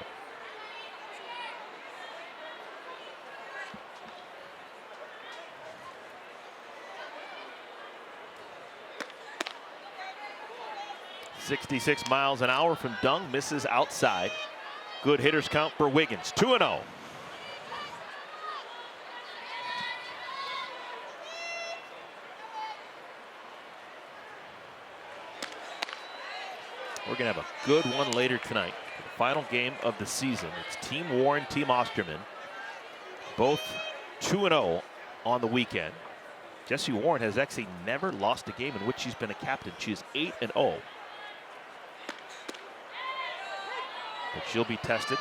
.66 miles an hour from Dung, misses outside. Good hitters count for Wiggins. 2-0. We're going to have a good one later tonight. The final game of the season. It's Team Warren, Team Osterman. Both 2-0 on the weekend. Jessie Warren has actually never lost a game in which she's been a captain. She is 8-0. But she'll be tested.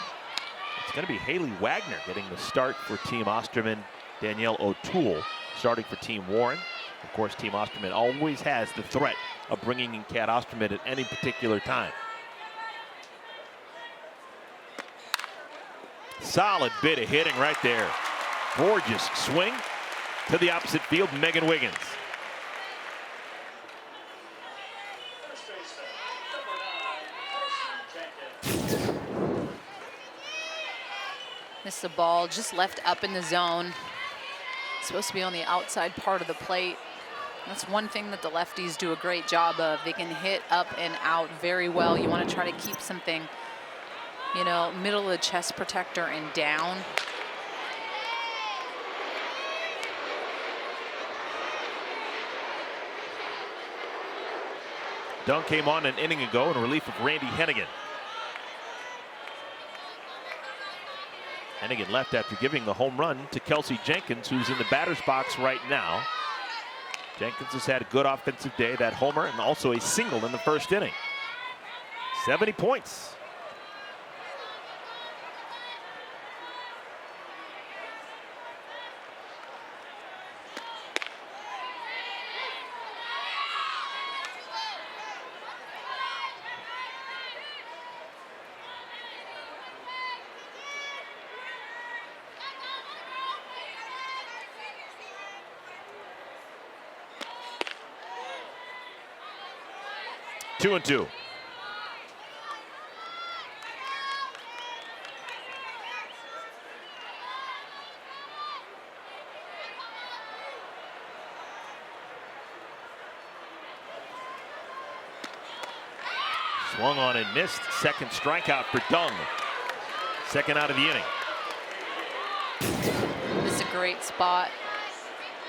It's going to be Haley Wagner getting the start for Team Osterman. Danielle O'Toole starting for Team Warren. Of course, Team Osterman always has the threat of bringing in Kat Osterman at any particular time. Solid bit of hitting right there. Gorgeous swing to the opposite field, Megan Wiggins. Missed the ball, just left up in the zone. It's supposed to be on the outside part of the plate. That's one thing that the lefties do a great job of. They can hit up and out very well. You want to try to keep something, you know, middle of the chest protector and down. Dunn came on an inning ago in relief of Randy Hennigan. Hennigan left after giving the home run to Kelsey Jenkins, who's in the batter's box right now. Jenkins has had a good offensive day, that homer, and also a single in the first inning. 70 points. Two and two. Swung on and missed. Second strikeout for Dung. Second out of the inning. This is a great spot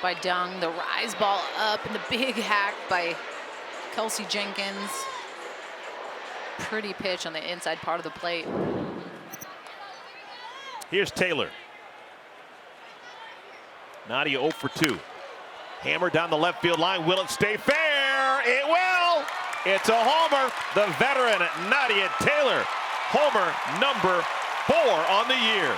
by Dung. The rise ball up and the big hack by Kelsey Jenkins. Pretty pitch on the inside part of the plate. Here's Taylor. Nadia 0 for 2. Hammer down the left field line. Will it stay fair? It will. It's a homer. The veteran Nadia Taylor. Homer number 4 on the year.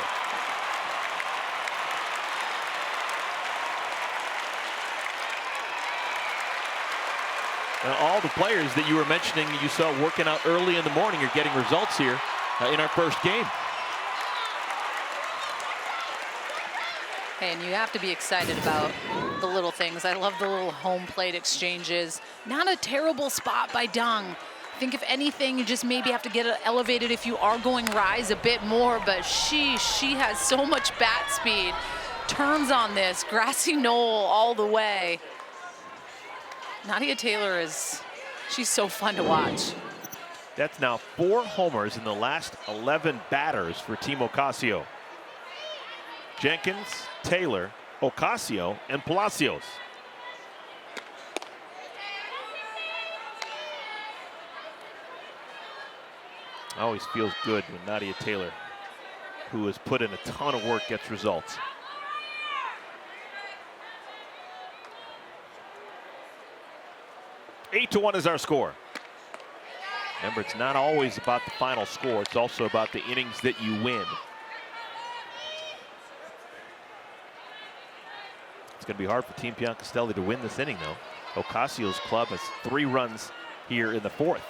Now, all the players that you were mentioning you saw working out early in the morning are getting results here in our first game. And you have to be excited about the little things. I love the little home plate exchanges. Not a terrible spot by Dung. I think if anything, you just maybe have to get it elevated if you are going rise a bit more, but she has so much bat speed. Turns on this, grassy knoll all the way. Nadia Taylor she's so fun to watch. That's now 4 homers in the last 11 batters for Team Ocasio. Jenkins, Taylor, Ocasio, and Palacios. Always feels good when Nadia Taylor, who has put in a ton of work, gets results. Eight to 1 is our score. Remember, it's not always about the final score. It's also about the innings that you win. It's going to be hard for Team Piancastelli to win this inning, though. Ocasio's club has 3 runs here in the 4th.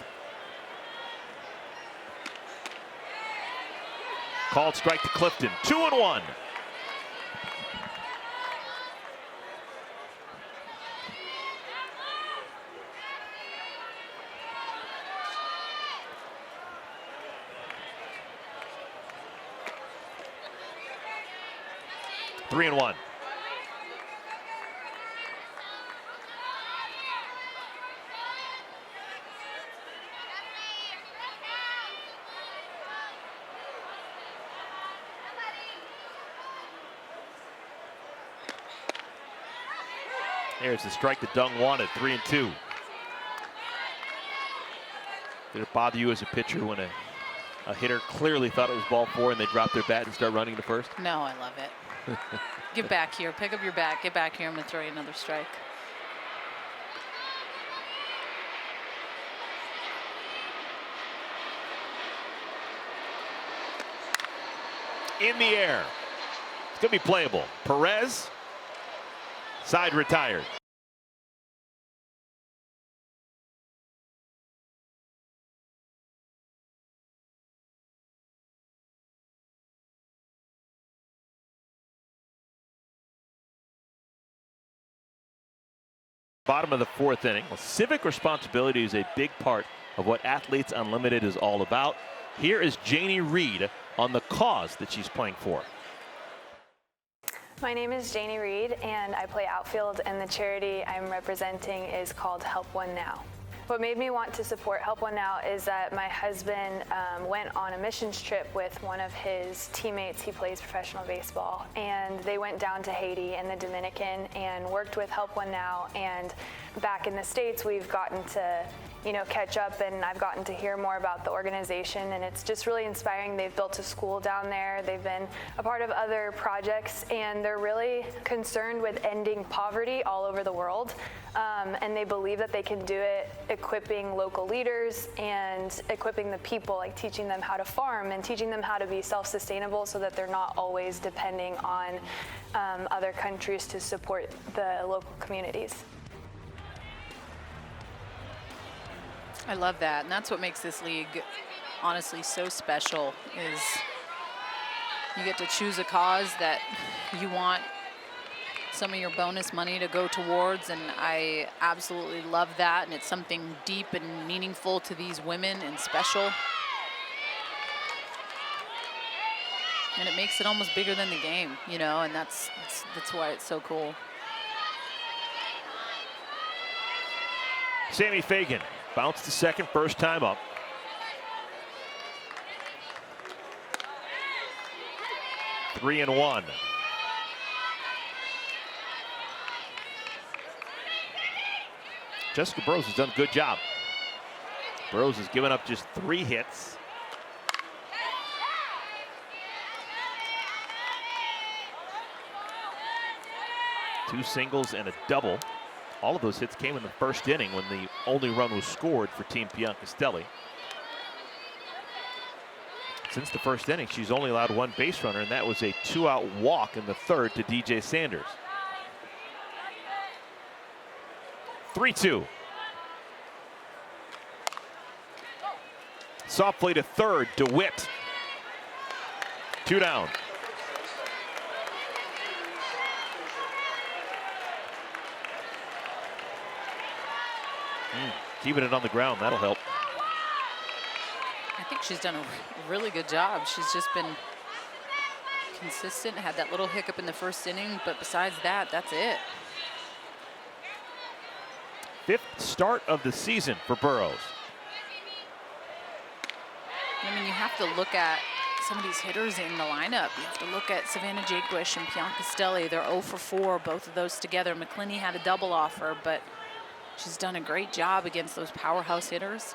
Called strike to Clifton. 2-1. Three and one. There's the strike that Dung wanted. 3-2. Did it bother you as a pitcher when a hitter clearly thought it was ball 4 and they drop their bat and start running to first? No, I love it. Get back here. Pick up your bat. Get back here. I'm going to throw you another strike. In the air. It's going to be playable. Perez. Side retired. Bottom of the 4th inning. Well, civic responsibility is a big part of what Athletes Unlimited is all about. Here is Janie Reed on the cause that she's playing for. My name is Janie Reed, and I play outfield, and the charity I'm representing is called Help One Now. What made me want to support Help One Now is that my husband went on a missions trip with one of his teammates. He plays professional baseball, and they went down to Haiti and the Dominican and worked with Help One Now. And back in the States, we've gotten to catch up, and I've gotten to hear more about the organization, and it's just really inspiring. They've built a school down there. They've been a part of other projects, and they're really concerned with ending poverty all over the world. And they believe that they can do it equipping local leaders and equipping the people, like teaching them how to farm and teaching them how to be self-sustainable so that they're not always depending on other countries to support the local communities. I love that, and that's what makes this league honestly so special, is you get to choose a cause that you want some of your bonus money to go towards, and I absolutely love that, and it's something deep and meaningful to these women and special. And it makes it almost bigger than the game, and that's why it's so cool. Sammy Fagan bounced to second, first time up. 3-1. Jessica Burrows has done a good job. Burrows has given up just 3 hits. Two singles and a double. All of those hits came in the first inning when the only run was scored for Team Piancastelli. Since the first inning, she's only allowed 1 base runner, and that was a 2-out walk in the third to DJ Sanders. 3-2. Softly to third, DeWitt. 2 down. Keeping it on the ground, that'll help. I think she's done a really good job. She's just been consistent, had that little hiccup in the first inning, but besides that, that's it. 5th start of the season for Burrows. I mean, you have to look at some of these hitters in the lineup. You have to look at Savannah Jaquish and Piancastelli. They're 0 for 4, both of those together. McCleney had a double offer, but she's done a great job against those powerhouse hitters.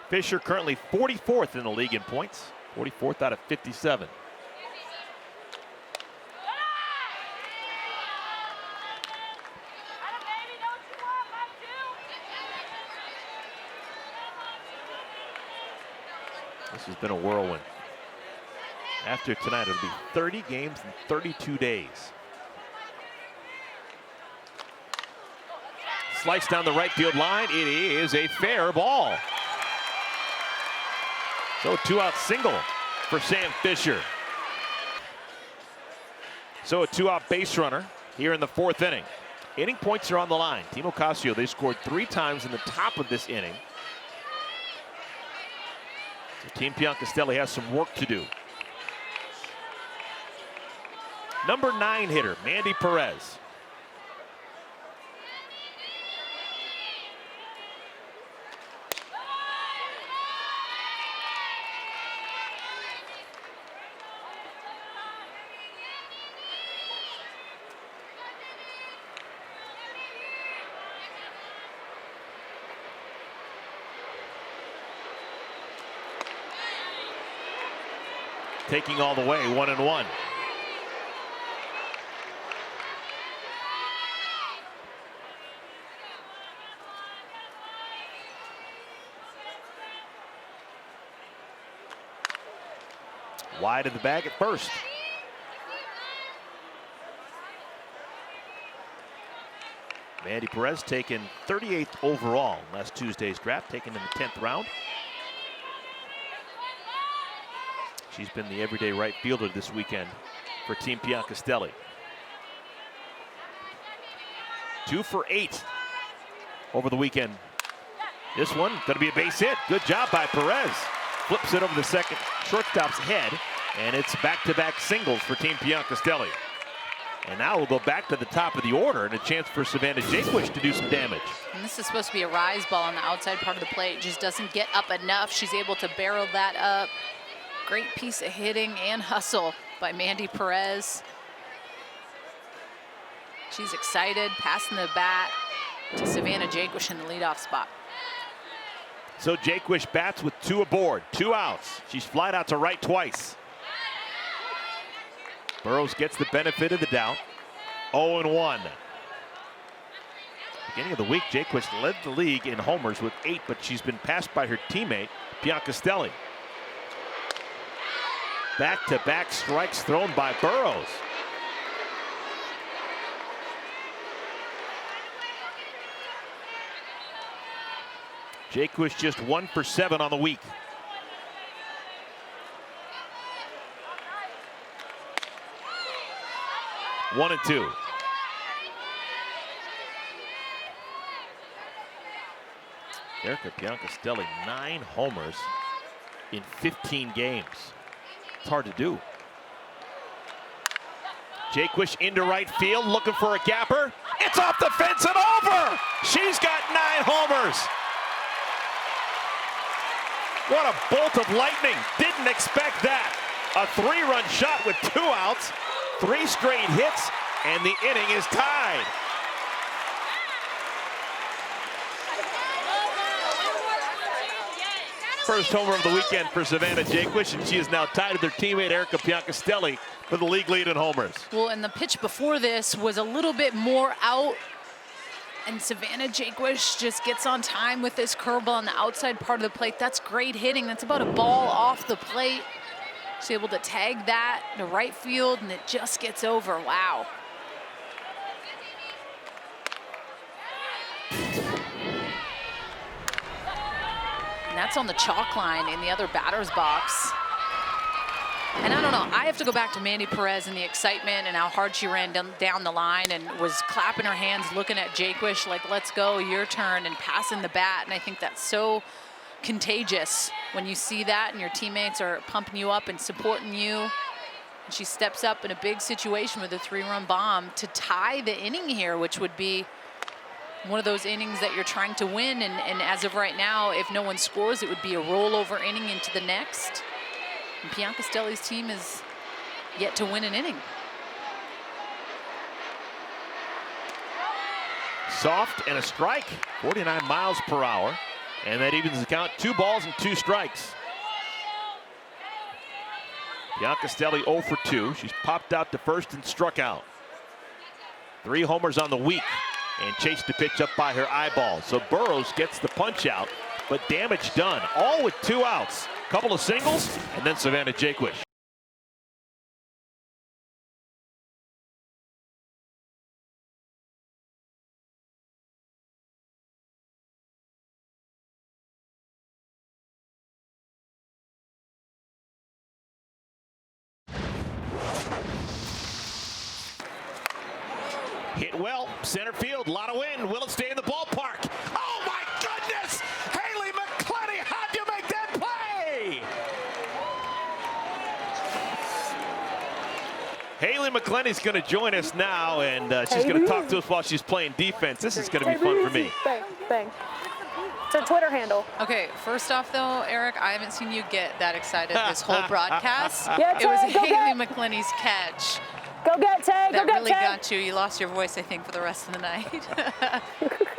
Fisher currently 44th in the league in points, 44th out of 57. This has been a whirlwind. After tonight, it'll be 30 games in 32 days. Slice down the right field line. It is a fair ball. So a 2-out single for Sam Fisher. So a 2-out base runner here in the 4th inning. Inning points are on the line. Team Ocasio, they scored 3 times in the top of this inning. So Team Piancastelli has some work to do. Number 9 hitter, Mandy Perez. Taking all the way, 1-1. Wide of the bag at first. Mandy Perez taken 38th overall last Tuesday's draft, taken in the 10th round. She's been the everyday right fielder this weekend for Team Piancastelli. 2 for 8 over the weekend. This one going to be a base hit. Good job by Perez. Flips it over the second shortstop's head, and it's back-to-back singles for Team Piancastelli. And now we'll go back to the top of the order and a chance for Savannah Jaquish to do some damage. And this is supposed to be a rise ball on the outside part of the plate. It just doesn't get up enough. She's able to barrel that up. Great piece of hitting and hustle by Mandy Perez. She's excited, passing the bat to Savannah Jaquish in the leadoff spot. So Jaquish bats with 2 aboard, 2 outs. She's flied out to right twice. Burrows gets the benefit of the doubt. 0-1. Beginning of the week, Jaquish led the league in homers with 8, but she's been passed by her teammate, Piancastelli. Back-to-back strikes thrown by Burrows. Jaquish just 1 for 7 on the week. One and 2. Theresa Piancastelli, 9 homers in 15 games. It's hard to do. Jaquish into right field, looking for a gapper. It's off the fence and over. She's got 9 homers. What a bolt of lightning. Didn't expect that. A 3-run shot with 2 outs, 3 straight hits, and the inning is tied. First homer of the weekend for Savannah Jaquish, and she is now tied with her teammate Erica Piancastelli for the league lead in homers. Well, and the pitch before this was a little bit more out, and Savannah Jaquish just gets on time with this curveball on the outside part of the plate. That's great hitting. That's about a ball off the plate. She's able to tag that to right field, and it just gets over. Wow. And that's on the chalk line in the other batter's box. And I don't know, I have to go back to Mandy Perez and the excitement and how hard she ran down the line and was clapping her hands, looking at Jaquish like, let's go, your turn, and passing the bat. And I think that's so contagious when you see that and your teammates are pumping you up and supporting you. And she steps up in a big situation with a 3-run bomb to tie the inning here, which would be one of those innings that you're trying to win. And as of right now, if no one scores, it would be a rollover inning into the next. And Piancastelli's team is yet to win an inning. Soft and a strike, 49 miles per hour. And that evens the count, 2 balls and 2 strikes. Piancastelli 0 for 2. She's popped out to first and struck out. 3 homers on the week and chased the pitch up by her eyeball. So Burrows gets the punch out, but damage done. All with 2 outs. Couple of singles, and then Savannah Jaquish. Hit well, center field, a lot of wind. Will it stay in the ballpark? Oh my goodness! Haylie McCleney, how'd you make that play? Haylie McCleney's going to join us now, and she's going to talk to us while she's playing defense. This is going to be fun for me. Bang, bang. It's her Twitter handle. Okay, first off though, Eric, I haven't seen you get that excited this whole broadcast. Yeah, it was Tay, go Haylie get. McCleney's catch. Go get Tay, go That get really Tay. got you. You lost your voice, I think, for the rest of the night.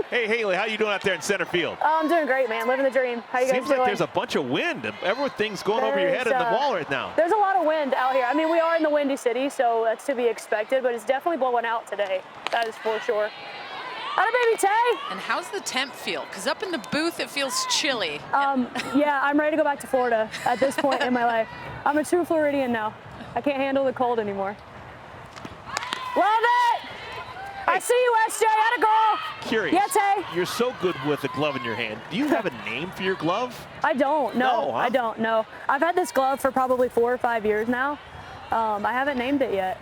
Hey, Haylie, how you doing out there in center field? Oh, I'm doing great, man. Living the dream. How you guys Seems doing? like there's a bunch of wind. Everything's going over your head in the ball right now. There's a lot of wind out here. I mean, we are in the windy city, so that's to be expected, but it's definitely blowing out today. That is for sure. Atta baby Tay. And how's the temp feel? Because up in the booth, it feels chilly. Yeah, I'm ready to go back to Florida at this point in my life. I'm a true Floridian now. I can't handle the cold anymore. Love it! Hey. I see you, SJ. Atta girl. Curious. Yeah, Tay. You're so good with a glove in your hand. Do you have a name for your glove? I don't. No, huh? I don't. No. I've had this glove for probably 4 or 5 years now. I haven't named it yet.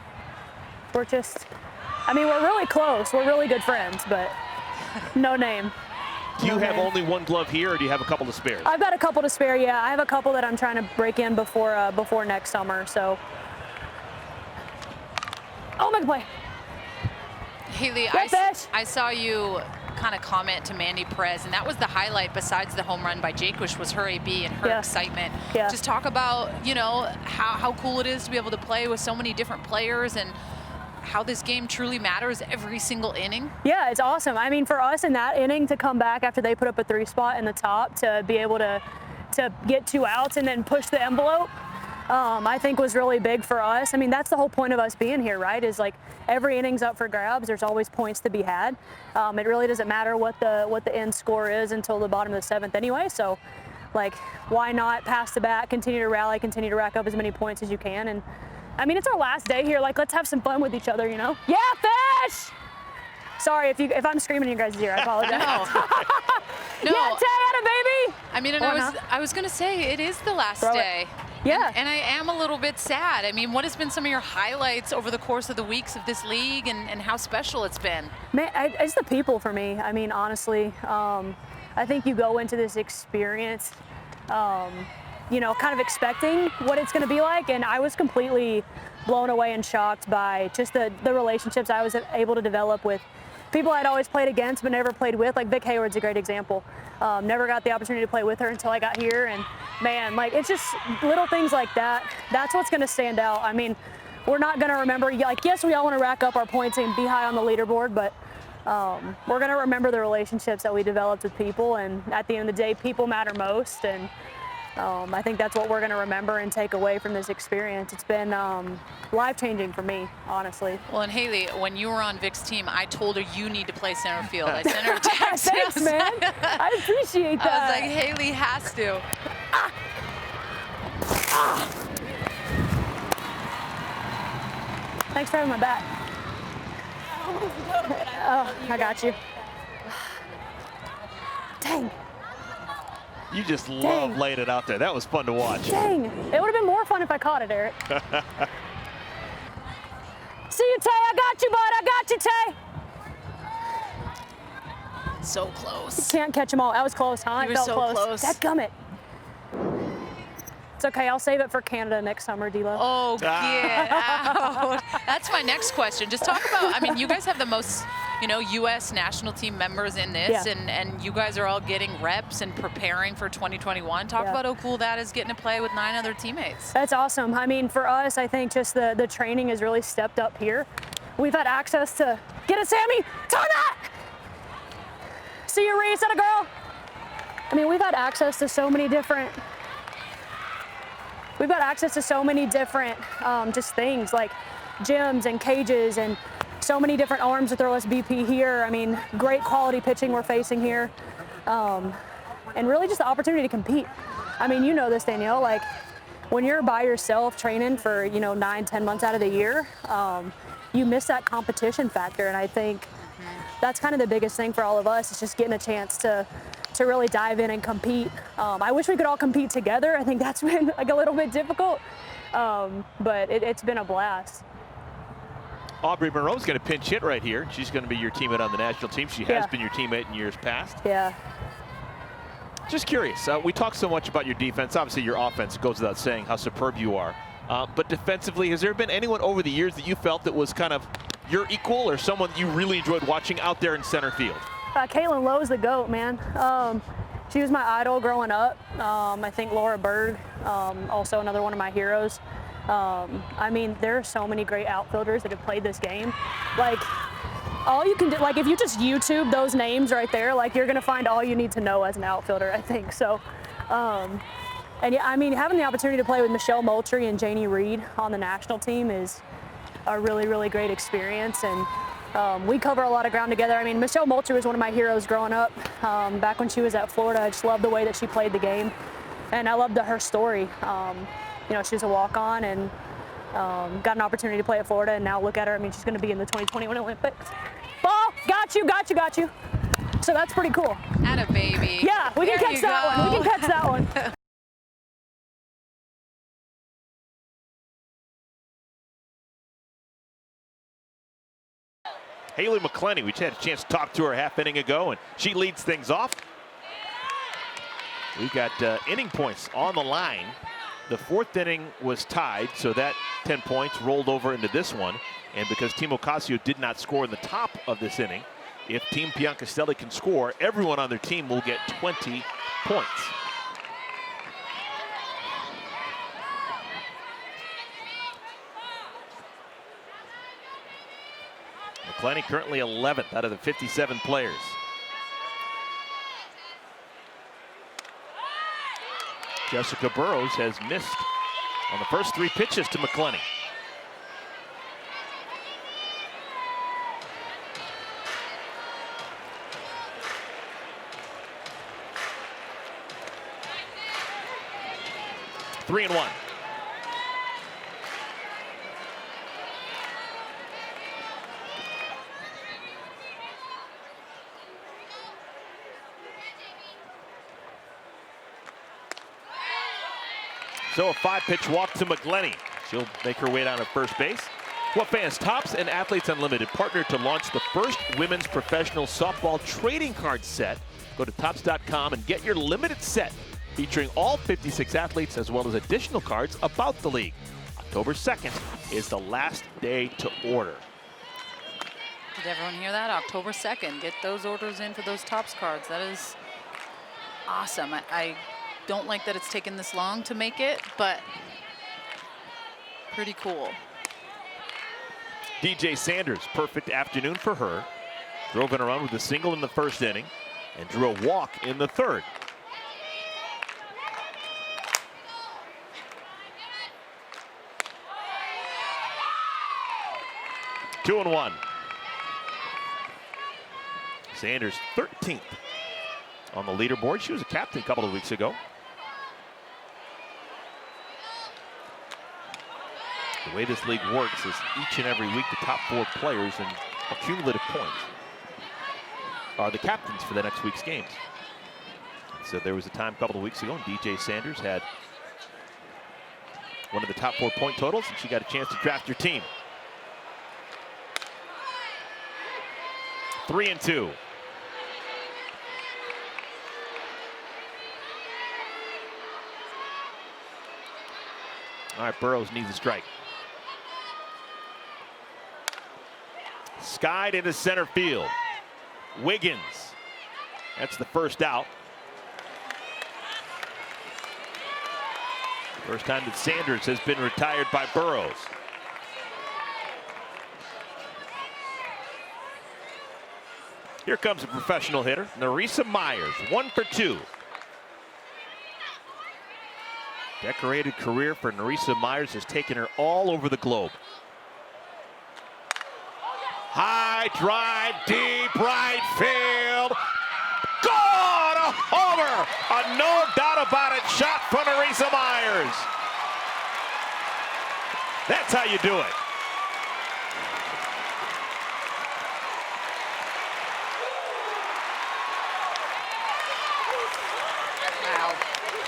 We're just, I mean, we're really close. We're really good friends, but no name. Do you have only one glove here, or do you have a couple to spare? I've got a couple to spare, yeah. I have a couple that I'm trying to break in before next summer, so. Oh, make a play. Haylie, I saw you kind of comment to Mandy Perez, and that was the highlight besides the home run by Jaquish was her AB and her excitement. Yeah. Just talk about, you know, how cool it is to be able to play with so many different players and how this game truly matters every single inning. Yeah, it's awesome. I mean, for us in that inning to come back after they put up a 3 spot in the top to be able to get 2 outs and then push the envelope, I think was really big for us. I mean, that's the whole point of us being here, right? Is like every inning's up for grabs. There's always points to be had. It really doesn't matter what the end score is until the bottom of the 7th anyway. So, like, why not pass the bat, continue to rally, continue to rack up as many points as you can? And I mean, it's our last day here. Like, let's have some fun with each other, you know? Yeah, fish! Sorry if I'm screaming in your guys' ear. I apologize. No. Yeah, Tay, atta baby. I mean, and I was gonna say it is the last day. Yeah. And I am a little bit sad. I mean, what has been some of your highlights over the course of the weeks of this league and how special it's been? Man, it's the people for me. I mean, honestly, I think you go into this experience, you know, kind of expecting what it's going to be like. And I was completely blown away and shocked by just the relationships I was able to develop with people I'd always played against but never played with. Like Vic Hayward's a great example. Never got the opportunity to play with her until I got here, and man, like it's just little things like that. That's what's going to stand out. I mean, we're not going to remember, like, yes, we all want to rack up our points and be high on the leaderboard, but we're going to remember the relationships that we developed with people, and at the end of the day, people matter most, and I think that's what we're going to remember and take away from this experience. It's been life-changing for me, honestly. Well, and Haylie, when you were on Vic's team, I told her you need to play center field. I sent her a text. Thanks, man. I appreciate that. I was like, Haylie has to. Thanks for having my back. Oh, I got you. Dang. You just love laying it out there. That was fun to watch. Dang. It would have been more fun if I caught it, Eric. See you, Tay. I got you, bud. I got you, Tay. So close. You can't catch them all. That was close, huh? You were so close. Dadgummit. It's okay. I'll save it for Canada next summer, D-Lo. Oh, get out. That's my next question. Just talk about, I mean, you guys have the most, you know, U.S. national team members in this, and you guys are all getting reps and preparing for 2021. Talk about how cool that is, getting to play with 9 other teammates. That's awesome. I mean, for us, I think just the training has really stepped up here. We've had access to, get it, Sammy, turn that! See you, Reed, a girl. I mean, we've had access to so many different, just things like gyms and cages and so many different arms to throw us BP here. I mean, great quality pitching we're facing here. And really just the opportunity to compete. I mean, you know this, Danielle, like when you're by yourself training for, you know, 9-10 months out of the year, you miss that competition factor. And I think that's kind of the biggest thing for all of us, is just getting a chance to really dive in and compete. I wish we could all compete together. I think that's been like a little bit difficult, but it's been a blast. Aubrey Monroe's going to pinch hit right here. She's going to be your teammate on the national team. She has been your teammate in years past. Yeah. Just curious, we talk so much about your defense. Obviously, your offense goes without saying how superb you are. But defensively, has there been anyone over the years that you felt that was kind of your equal, or someone you really enjoyed watching out there in center field? Caitlin Lowe's the GOAT, man. She was my idol growing up. I think Laura Berg, also another one of my heroes. I mean, there are so many great outfielders that have played this game. Like, all you can do, like if you just YouTube those names right there, like you're gonna find all you need to know as an outfielder, I think. So, and yeah, I mean, having the opportunity to play with Michelle Moultrie and Janie Reed on the national team is a really, really great experience. And we cover a lot of ground together. I mean, Michelle Moultrie was one of my heroes growing up. Back when she was at Florida, I just loved the way that she played the game. And I loved her story. You know, she was a walk-on and got an opportunity to play at Florida, and now look at her. I mean, she's going to be in the 2021 Olympics. Ball, got you. So that's pretty cool. Atta baby. Yeah, we can catch that one. We can catch that one. Haylie McCleney, we just had a chance to talk to her half inning ago, and she leads things off. We've got inning points on the line. The 4th inning was tied, so that 10 points rolled over into this one. And because Team Ocasio did not score in the top of this inning, if Team Piancastelli can score, everyone on their team will get 20 points. McCleney currently 11th out of the 57 players. Jessica Burrows has missed on the first 3 pitches to McCleney. Three and one. So a 5-pitch walk to McCleney. She'll make her way down to first base. What fans, Topps and Athletes Unlimited partnered to launch the first women's professional softball trading card set. Go to Topps.com and get your limited set featuring all 56 athletes as well as additional cards about the league. October 2nd is the last day to order. Did everyone hear that? October 2nd. Get those orders in for those Topps cards. That is awesome. I don't like that it's taken this long to make it, but pretty cool. DJ Sanders, perfect afternoon for her. Drove in a run with a single in the first inning and drew a walk in the third. Two and one. Sanders 13th on the leaderboard. She was a captain a couple of weeks ago. The way this league works is each and every week the top 4 players in cumulative points are the captains for the next week's games. So there was a time a couple of weeks ago, and DJ Sanders had one of the top 4 point totals, and she got a chance to draft her team. 3-2. All right, Burrows needs a strike. Skied into center field. Wiggins. That's the first out. First time that Sanders has been retired by Burrows. Here comes a professional hitter, Theresa Meyers, 1 for 2. Decorated career for Theresa Meyers has taken her all over the globe. High drive, deep right field. Gone! A homer! A no doubt about it shot from Theresa Meyers. That's how you do it. Wow.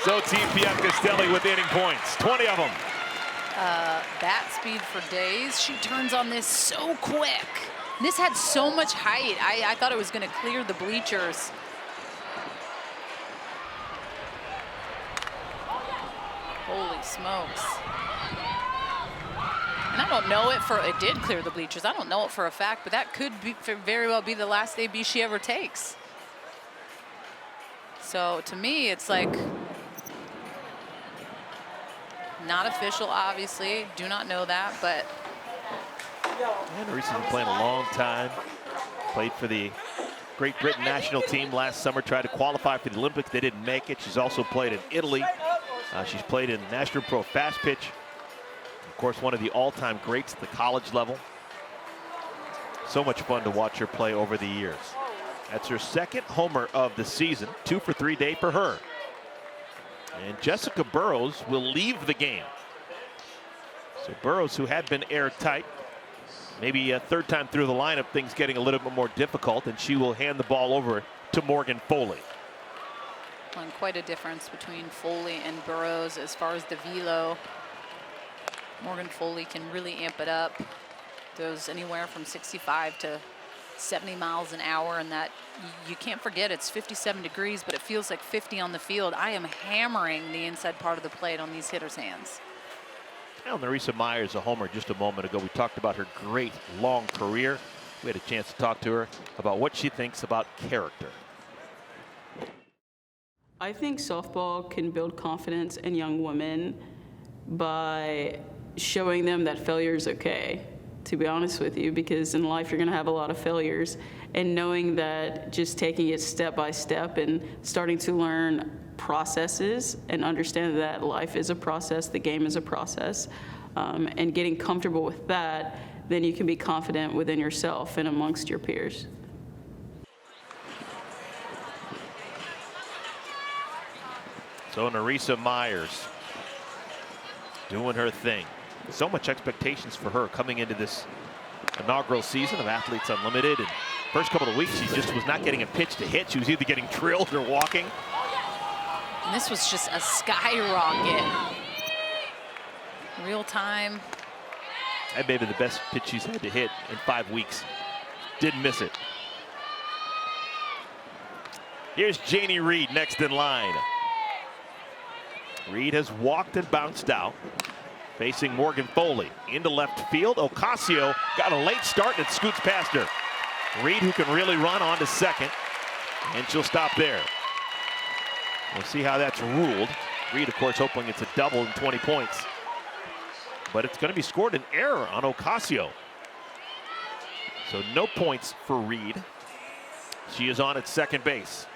So Team Piancastelli with inning points, 20 of them. Bat speed for days. She turns on this so quick. This had so much height. I thought it was going to clear the bleachers. Holy smokes. And I don't know it did clear the bleachers. I don't know it for a fact, but that could very well be the last AB she ever takes. So to me, it's like not official, obviously. Do not know that, but. And Teresa's been playing a long time. Played for the Great Britain national team last summer. Tried to qualify for the Olympics. They didn't make it. She's also played in Italy. She's played in National Pro Fast Pitch. Of course, one of the all-time greats at the college level. So much fun to watch her play over the years. That's her second homer of the season. 2 for 3 day for her. And Jessica Burrows will leave the game. So Burrows, who had been airtight, maybe a third time through the lineup, things getting a little bit more difficult, and she will hand the ball over to Morgan Foley. And quite a difference between Foley and Burrows as far as the velo. Morgan Foley can really amp it up. Goes anywhere from 65 to 70 miles an hour, and that you can't forget it's 57 degrees, but it feels like 50 on the field. I am hammering the inside part of the plate on these hitters' hands. Well, Theresa Meyers, a homer just a moment ago. We talked about her great long career. We had a chance to talk to her about what she thinks about character. I think softball can build confidence in young women by showing them that failure is okay, to be honest with you, because in life you're going to have a lot of failures, and knowing that just taking it step by step and starting to learn processes and understand that life is a process, the game is a process, and getting comfortable with that, then you can be confident within yourself and amongst your peers. So Theresa Meyers doing her thing. So much expectations for her coming into this inaugural season of Athletes Unlimited. And first couple of weeks, she just was not getting a pitch to hit. She was either getting drilled or walking. And this was just a skyrocket. Real time. That may be the best pitch she's had to hit in 5 weeks. Didn't miss it. Here's Janie Reed next in line. Reed has walked and bounced out. Facing Morgan Foley into left field. Ocasio got a late start and it scoots past her. Reed, who can really run, on to second, and she'll stop there. We'll see how that's ruled. Reed, of course, hoping it's a double and 20 points. But it's going to be scored an error on Ocasio. So no points for Reed. She is on at second base.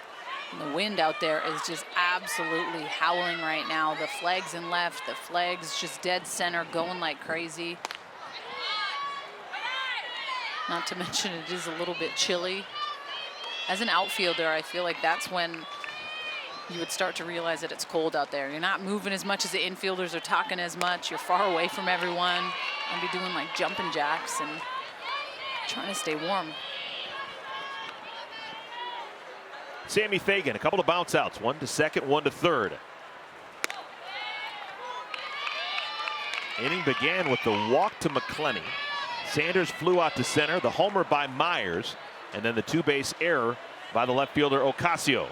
The wind out there is just absolutely howling right now. The flags in left, the flags just dead center, going like crazy. Not to mention it is a little bit chilly. As an outfielder, I feel like that's when you would start to realize that it's cold out there. You're not moving as much as the infielders are talking as much. You're far away from everyone. I'll be doing like jumping jacks and trying to stay warm. Sammy Fagan, a couple of bounce outs. One to second, one to third. Inning began with the walk to McCleney. Sanders flew out to center, the homer by Meyers, and then the two-base error by the left fielder Ocasio.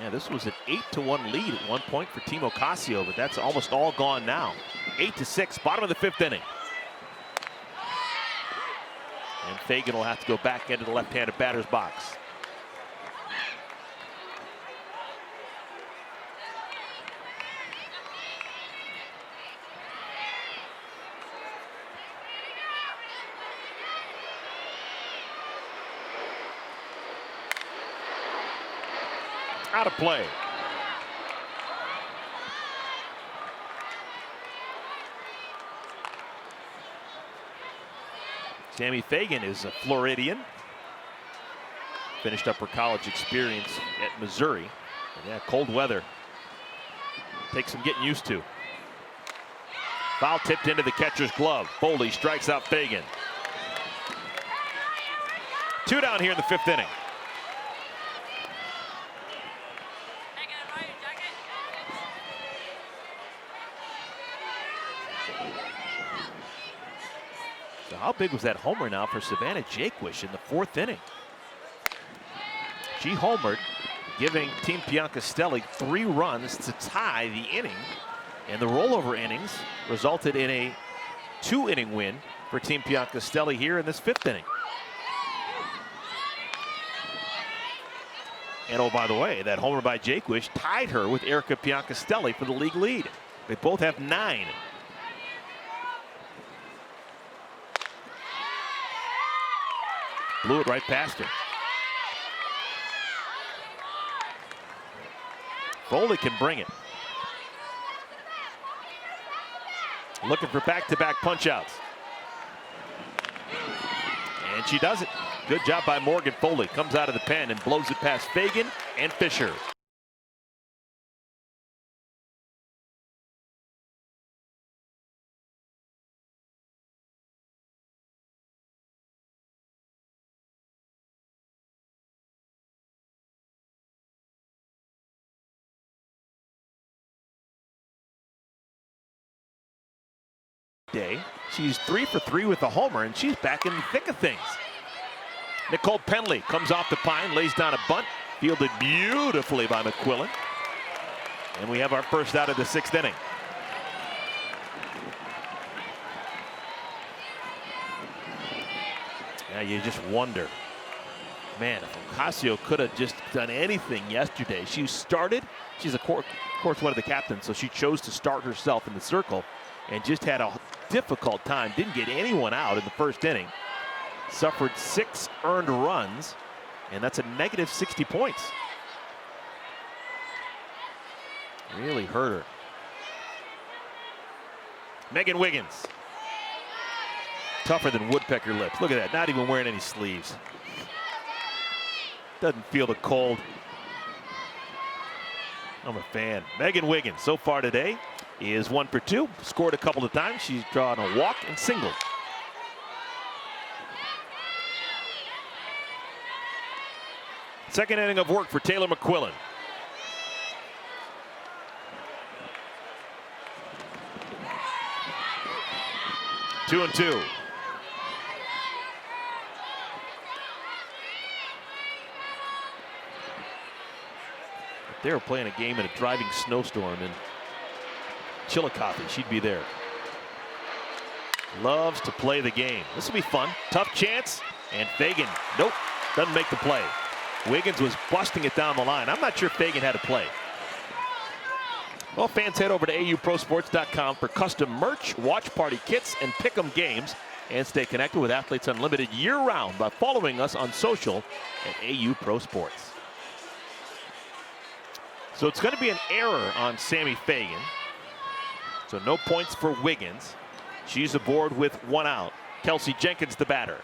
Yeah, this was an 8-1 lead at one point for Team Ocasio, but that's almost all gone now. 8-6, bottom of the fifth inning. And Fagan will have to go back into the left-handed batter's box. Out of play. Sammy Fagan is a Floridian. Finished up her college experience at Missouri. And yeah, cold weather takes some getting used to. Foul tipped into the catcher's glove. Foley strikes out Fagan. 2 down here in the fifth inning. So how big was that homer now for Savannah Jaquish in the fourth inning? She homered, giving Team Piancastelli 3 runs to tie the inning. And the rollover innings resulted in a 2-inning win for Team Piancastelli here in this fifth inning. And oh, by the way, that homer by Jaquish tied her with Erica Piancastelli for the league lead. They both have 9. Blew it right past her. Foley can bring it. Looking for back-to-back punch-outs. And she does it. Good job by Morgan Foley. Comes out of the pen and blows it past Fagan and Fisher. Day. She's 3 for 3 with a homer, and she's back in the thick of things. Nicole Penley comes off the pine, lays down a bunt, fielded beautifully by McQuillin. And we have our first out of the sixth inning. Now you just wonder, man, if Ocasio could have just done anything yesterday. She started, she's of course one of the captains, so she chose to start herself in the circle and just had a difficult time. Didn't get anyone out in the first inning. Suffered 6 earned runs, and that's a negative 60 points. Really hurt her. Megan Wiggins. Tougher than woodpecker lips. Look at that, not even wearing any sleeves. Doesn't feel the cold. I'm a fan. Megan Wiggins, so far today, is 1 for 2. Scored a couple of times. She's drawn a walk and single. Second inning of work for Taylor McQuillin. Two and two. They were playing a game in a driving snowstorm, and Chillicothe, she'd be there. Loves to play the game. This will be fun. Tough chance. And Fagan, nope, doesn't make the play. Wiggins was busting it down the line. I'm not sure Fagan had a play. Well, fans, head over to auprosports.com for custom merch, watch party kits, and pick'em games. And stay connected with Athletes Unlimited year-round by following us on social at AU Pro Sports. So it's going to be an error on Sammy Fagan. So no points for Wiggins. She's aboard with 1 out. Kelsey Jenkins, the batter.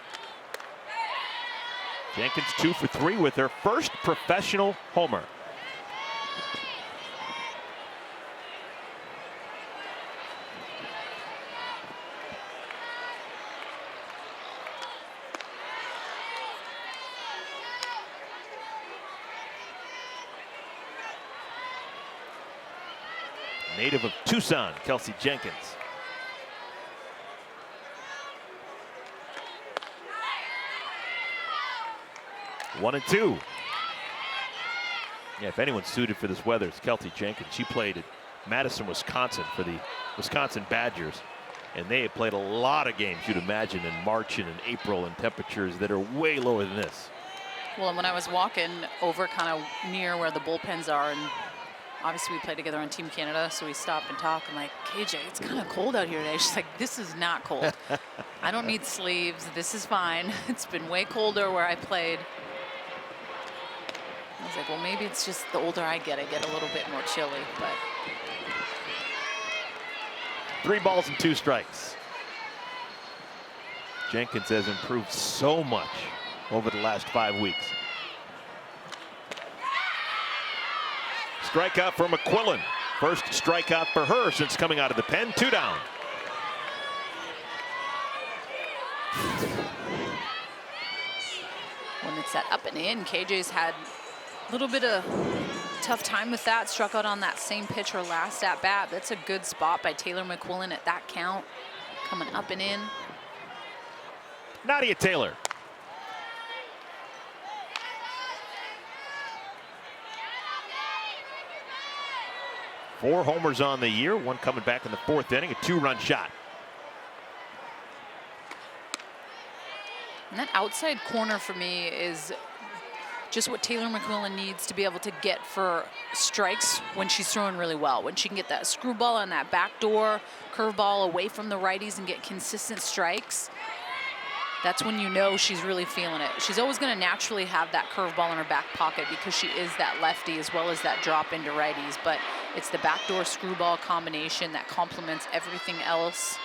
Jenkins 2 for 3 with her first professional homer. Native of Tucson, Kelsey Jenkins. One and two. Yeah, if anyone's suited for this weather, it's Kelsey Jenkins. She played at Madison, Wisconsin for the Wisconsin Badgers. And they had played a lot of games, you'd imagine, in March and in April in temperatures that are way lower than this. Well, and when I was walking over kind of near where the bullpens are, and obviously we play together on Team Canada, so we stop and talk. I'm like, KJ, it's kind of cold out here today. She's like, this is not cold. I don't need sleeves. This is fine. It's been way colder where I played. I was like, well, maybe it's just the older I get a little bit more chilly, but. 3 balls and 2 strikes. Jenkins has improved so much over the last 5 weeks. Strikeout for McQuillin. First strikeout for her since coming out of the pen. 2 down. When it's that up and in, KJ's had a little bit of tough time with that. Struck out on that same pitch her last at bat. That's a good spot by Taylor McQuillin at that count. Coming up and in. Nadia Taylor. Four homers on the year, one coming back in the 4th inning, a 2-run shot. And that outside corner for me is just what Taylor McQuillin needs to be able to get for strikes when she's throwing really well. When she can get that screwball on that back door, curveball away from the righties and get consistent strikes, that's when you know she's really feeling it. She's always going to naturally have that curveball in her back pocket because she is that lefty as well as that drop into righties, but it's the backdoor screwball combination that complements everything else.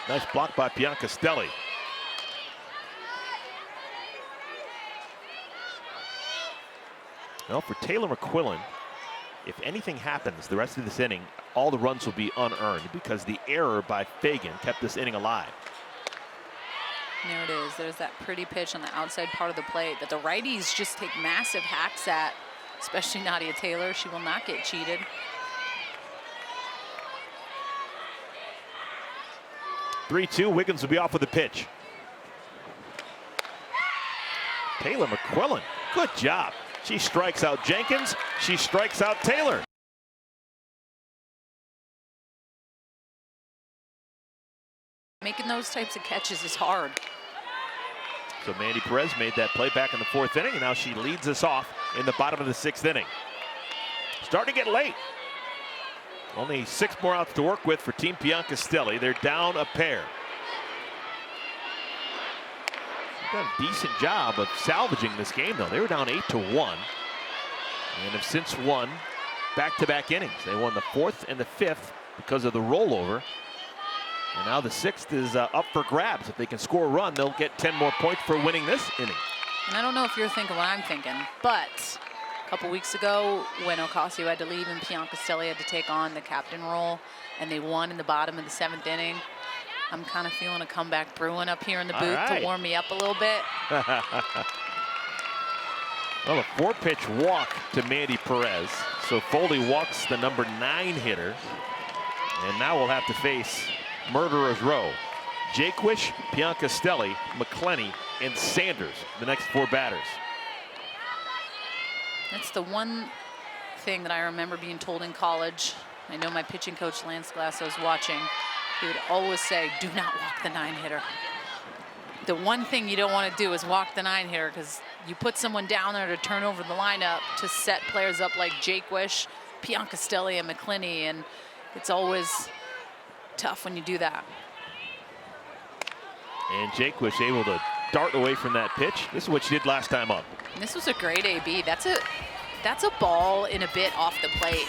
Nice block by Piancastelli. Well, for Taylor McQuillin, if anything happens the rest of this inning, all the runs will be unearned because the error by Fagan kept this inning alive. There it is. There's that pretty pitch on the outside part of the plate that the righties just take massive hacks at, especially Nadia Taylor. She will not get cheated. (3-2). Wiggins will be off with the pitch. Taylor McQuillin, good job. She strikes out Jenkins. She strikes out Taylor. Making those types of catches is hard. So Mandy Perez made that play back in the 4th inning, and now she leads us off in the bottom of the 6th inning. Starting to get late. Only 6 more outs to work with for Team Piancastelli. They're down a pair. They've done a decent job of salvaging this game, though. They were down 8-1 and have since won back-to-back innings. They won the 4th and the 5th because of the rollover. And now the 6th is up for grabs. If they can score a run, they'll get 10 more points for winning this inning. And I don't know if you're thinking what I'm thinking, but a couple weeks ago when Ocasio had to leave and Piancastelli had to take on the captain role and they won in the bottom of the 7th inning, I'm kind of feeling a comeback brewing up here in the booth to warm me up a little bit. Well, a 4-pitch walk to Mandy Perez. So Foley walks the number 9 hitter. And now we'll have to face Murderer's Row. Jaquish, Piancastelli, McCleney, and Sanders, the next 4 batters. That's the one thing that I remember being told in college. I know my pitching coach, Lance Glass, was watching. He would always say, do not walk the 9-hitter. The one thing you don't want to do is walk the 9-hitter, because you put someone down there to turn over the lineup to set players up like Jaquish, Piancastelli, and McCleney, and it's always tough when you do that. And Jaquish able to dart away from that pitch. This is what she did last time up. And this was a great AB. That's a ball in a bit off the plate.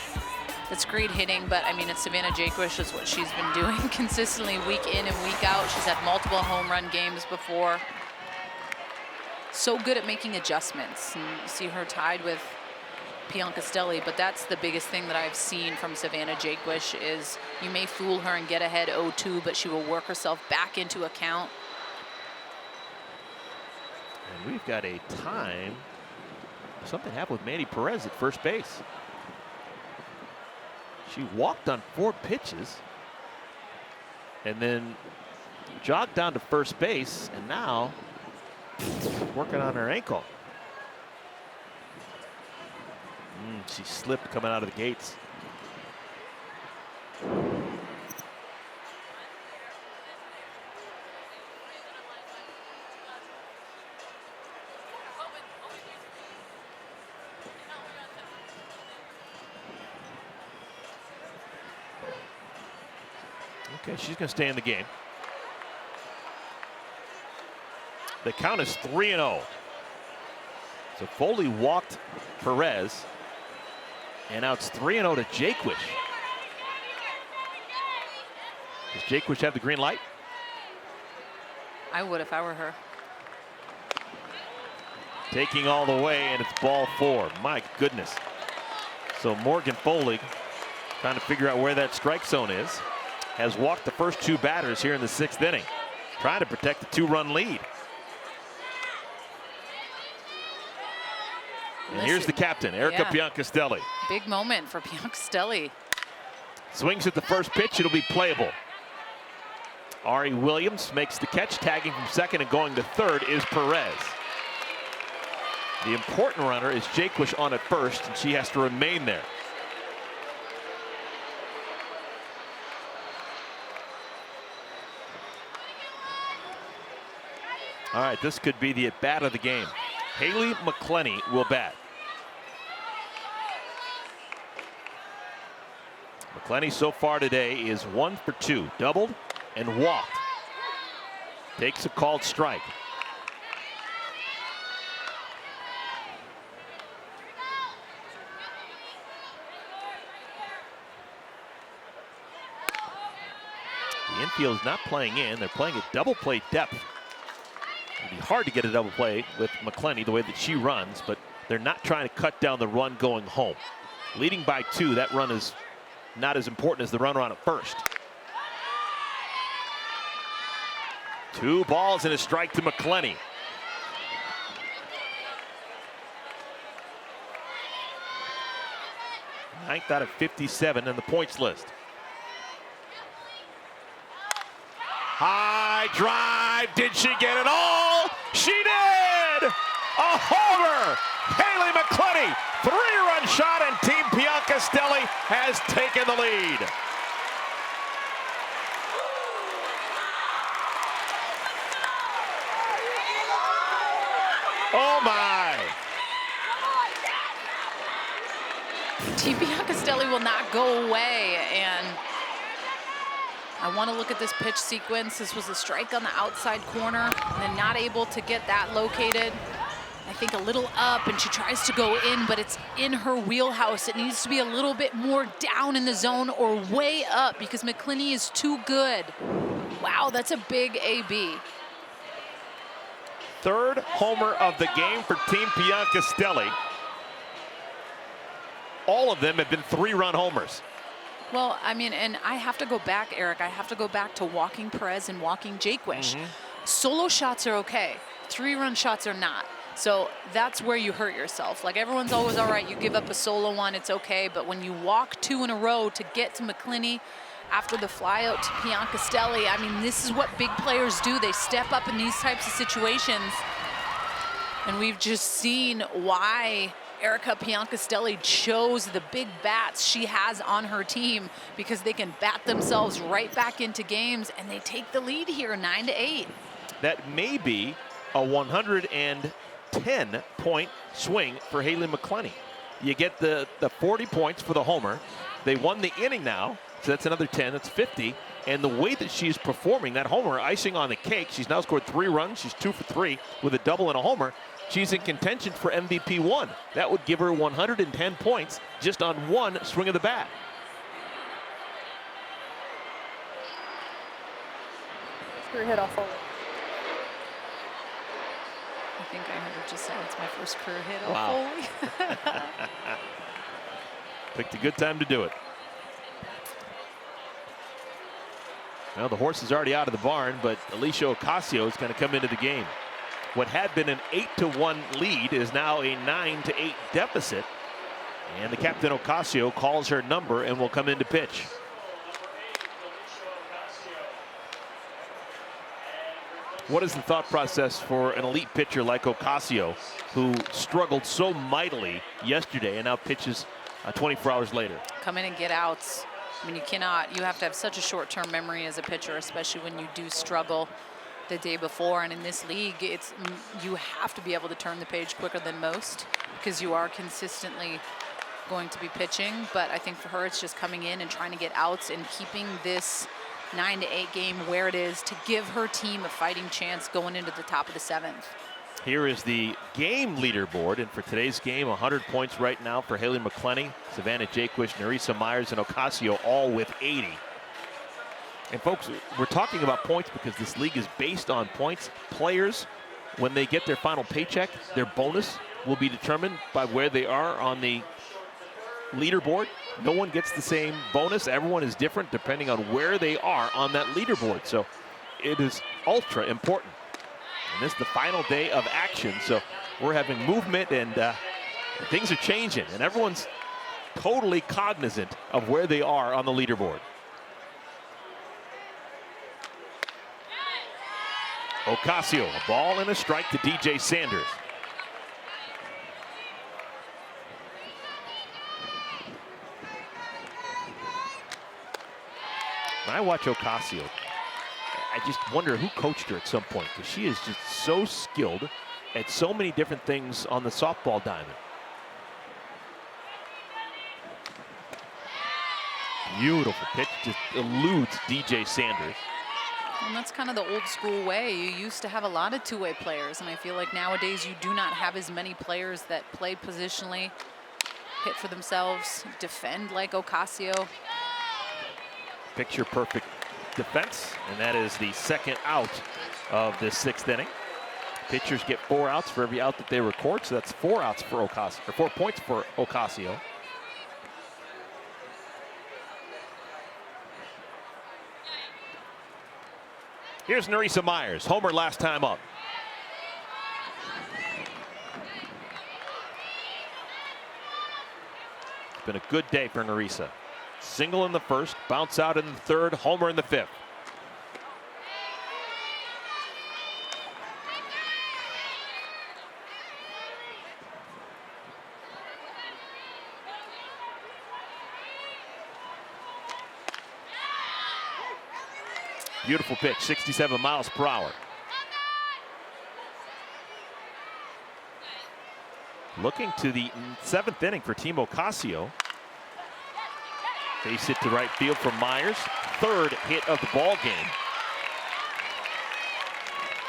That's great hitting, but I mean, it's Savannah Jaquish. That's what she's been doing consistently week in and week out. She's had multiple home run games before. So good at making adjustments. And you see her tied with Piancastelli, but that's the biggest thing that I've seen from Savannah Jaquish is you may fool her and get ahead 0-2, but she will work herself back into a count. And we've got a time. Something happened with Mandy Perez at first base. She walked on 4 pitches and then jogged down to first base, and now working on her ankle. She slipped coming out of the gates. Okay, she's going to stay in the game. The count is 3-0. So Foley walked Perez, and now it's 3-0 to Jaquish. Does Jaquish have the green light? I would if I were her. Taking all the way, and it's ball 4. My goodness. So Morgan Foley, trying to figure out where that strike zone is, has walked the first 2 batters here in the 6th inning, trying to protect the 2-run lead. And here's the captain, Erica Piancastelli. Big moment for Piancastelli. Swings at the first pitch, it'll be playable. Ari Williams makes the catch, tagging from second, and going to third is Perez. The important runner is Jaquish on at first, and she has to remain there. All right, this could be the at-bat of the game. Haylie McCleney will bat. McCleney so far today is 1 for 2, doubled and walked. Takes a called strike. The infield is not playing in. They're playing at double play depth. It'd be hard to get a double play with McCleney the way that she runs, but they're not trying to cut down the run going home. Leading by 2, that run is not as important as the runner on at first. 2 balls and a strike to McCleney. Ninth out of 57 in the points list. High drive. Did she get it all? She did! A homer! Haylie McCleney, 3-run shot, and Team Piancastelli has taken the lead. Oh my! Team Piancastelli will not go away, and I want to look at this pitch sequence. This was a strike on the outside corner, and then not able to get that located. I think a little up, and she tries to go in, but it's in her wheelhouse. It needs to be a little bit more down in the zone or way up because McCleney is too good. Wow, that's a big AB. 3rd homer of the game for Team Piancastelli. All of them have been 3-run homers. Well, I mean, and I have to go back, Eric. I have to go back to walking Perez and walking Jaquish. Solo shots are okay. 3-run shots are not. So that's where you hurt yourself. Like, everyone's always all right. You give up a solo one, it's okay. But when you walk 2 in a row to get to McCleney after the flyout to Piancastelli, I mean, this is what big players do. They step up in these types of situations. And we've just seen why Erica Piancastelli chose the big bats she has on her team because they can bat themselves right back into games, and they take the lead here 9-8. That may be a 110-point swing for Haylie McCleney. You get the 40 points for the homer. They won the inning now, so that's another 10. That's 50. And the way that she's performing, that homer, icing on the cake. She's now scored 3 runs. She's 2 for 3 with a double and a homer. She's in contention for MVP 1. That would give her 110 points just on one swing of the bat. Career hit off Foley. I think I heard her just say it's my first career hit off Wow. Foley. Picked a good time to do it. Well, the horse is already out of the barn, but Alicia Ocasio is going to come into the game. What had been an 8-1 lead is now a 9-8 deficit. And the captain Ocasio calls her number and will come in to pitch. What is the thought process for an elite pitcher like Ocasio, who struggled so mightily yesterday and now pitches 24 hours later? Come in and get outs. I mean, you have to have such a short-term memory as a pitcher, especially when you do struggle the day before. And in this league, you have to be able to turn the page quicker than most because you are consistently going to be pitching. But I think for her, it's just coming in and trying to get outs and keeping this 9-8 game where it is to give her team a fighting chance going into the top of the 7th. Here is the game leaderboard, and for today's game, 100 points right now for Haylie McCleney, Savannah Jaquish, Theresa Meyers, and Ocasio, all with 80. And folks, we're talking about points because this league is based on points. Players, when they get their final paycheck, their bonus will be determined by where they are on the leaderboard. No one gets the same bonus. Everyone is different depending on where they are on that leaderboard. So it is ultra important. And this is the final day of action. So we're having movement and things are changing. And everyone's totally cognizant of where they are on the leaderboard. Ocasio, a ball and a strike to DJ Sanders. When I watch Ocasio, I just wonder who coached her at some point, because she is just so skilled at so many different things on the softball diamond. Beautiful pitch, just eludes DJ Sanders. And that's kind of the old school way. You used to have a lot of two-way players, and I feel like nowadays you do not have as many players that play positionally, hit for themselves, defend like Ocasio. Picture perfect defense, and that is the second out of the 6th inning. Pitchers get 4 outs for every out that they record, so that's 4 outs for Ocasio, or 4 points for Ocasio. Here's Theresa Meyers, homer last time up. It's been a good day for Theresa. Single in the 1st, bounce out in the 3rd, homer in the 5th. Beautiful pitch, 67 miles per hour. Looking to the 7th inning for Team Ocasio. Face hit to right field from Meyers. 3rd hit of the ball game.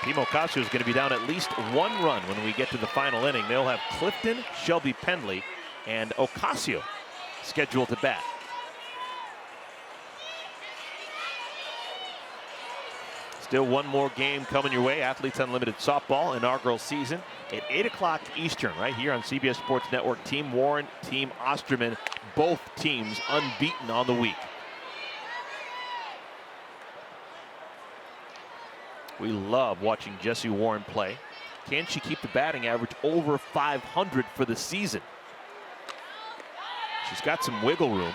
Team Ocasio is going to be down at least 1 run when we get to the final inning. They'll have Clifton, Shelby Pendley, and Ocasio scheduled to bat. Still one more game coming your way. Athletes Unlimited Softball inaugural season at 8 o'clock Eastern right here on CBS Sports Network. Team Warren, Team Osterman, both teams unbeaten on the week. We love watching Jessie Warren play. Can she keep the batting average over 500 for the season? She's got some wiggle room.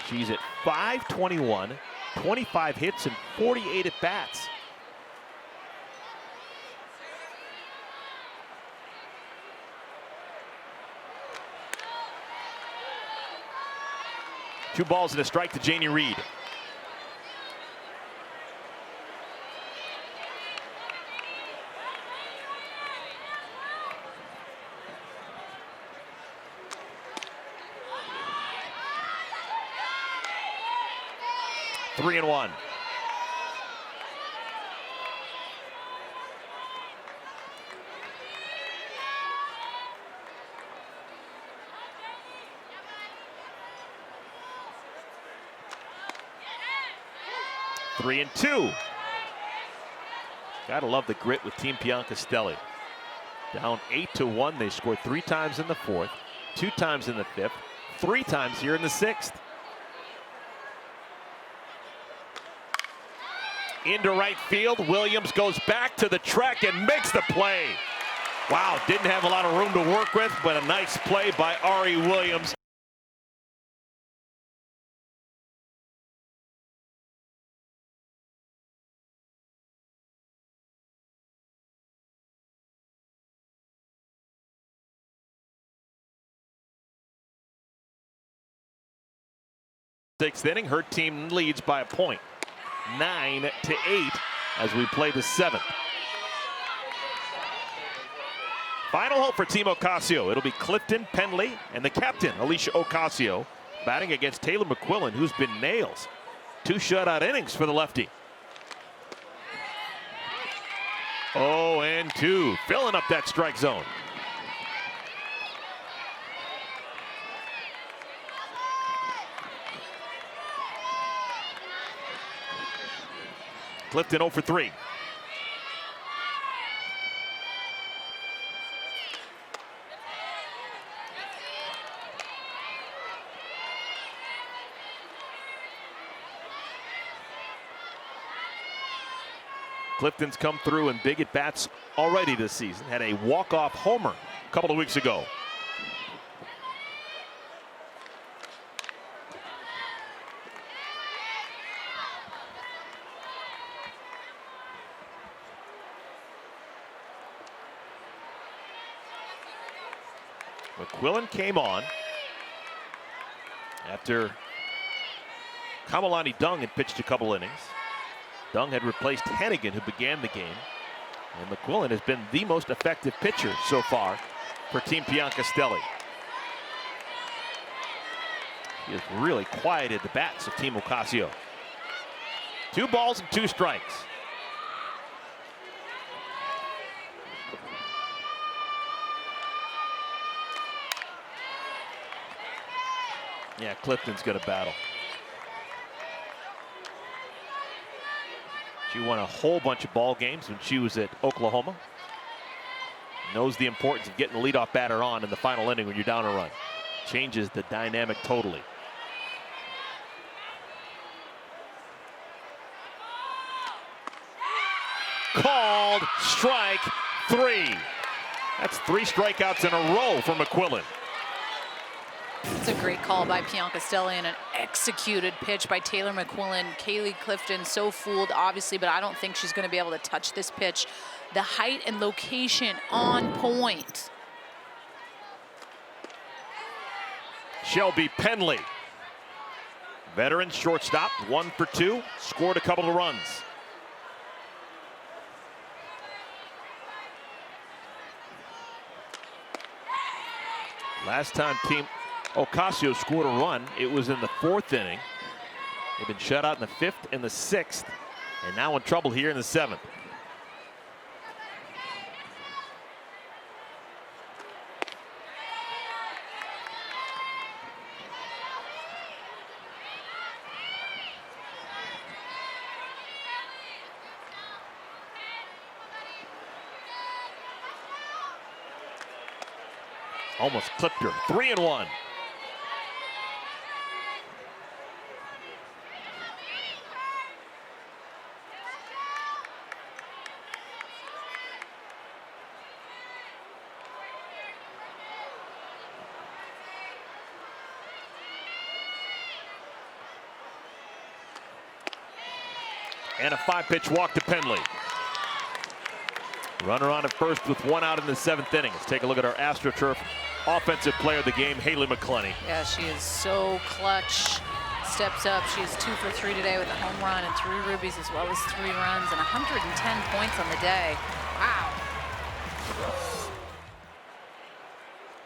She's at .521, 25 hits and 48 at bats. 2 balls and a strike to Janie Reed. Three and one. Three and two. Gotta love the grit with Team Piancastelli. Down 8-1. They scored 3 times in the 4th, 2 times in the 5th, 3 times here in the 6th. Into right field. Williams goes back to the track and makes the play. Wow, didn't have a lot of room to work with, but a nice play by Ari Williams. Sixth inning, her team leads by a point. 9-8 as we play the 7th. Final hope for Team Ocasio. It'll be Clifton Penley and the captain, Alicia Ocasio, batting against Taylor McQuillin, who's been nails. 2 shutout innings for the lefty. 0-2, filling up that strike zone. Clifton 0 for 3. Clifton's come through in big at bats already this season. Had a walk-off homer a couple of weeks ago. McQuillin came on after Kamalani Dung had pitched a couple innings. Dung had replaced Hennigan, who began the game. And McQuillin has been the most effective pitcher so far for Team Piancastelli. He has really quieted the bats of Team Ocasio. 2 balls and 2 strikes. Yeah, Clifton's going to battle. She won a whole bunch of ball games when she was at Oklahoma. Knows the importance of getting the leadoff batter on in the final inning when you're down a run. Changes the dynamic totally. Called strike 3. That's 3 strikeouts in a row for McQuillin. It's a great call by Piancastelli and an executed pitch by Taylor McQuillin. Kaylee Clifton so fooled, obviously, but I don't think she's going to be able to touch this pitch. The height and location on point. Shelby Penley, veteran shortstop, 1 for 2, scored a couple of runs. Last time Team Ocasio scored a run, it was in the 4th inning. They've been shut out in the 5th and the 6th, and now in trouble here in the 7th. Almost clipped her. 3-1. And a 5-pitch walk to Penley. Runner on at first with 1 out in the 7th inning. Let's take a look at our AstroTurf offensive player of the game, Haylie McCleney. Yeah, she is so clutch steps up. She is 2 for 3 today with a home run and 3 ribbies as well as 3 runs and 110 points on the day. Wow.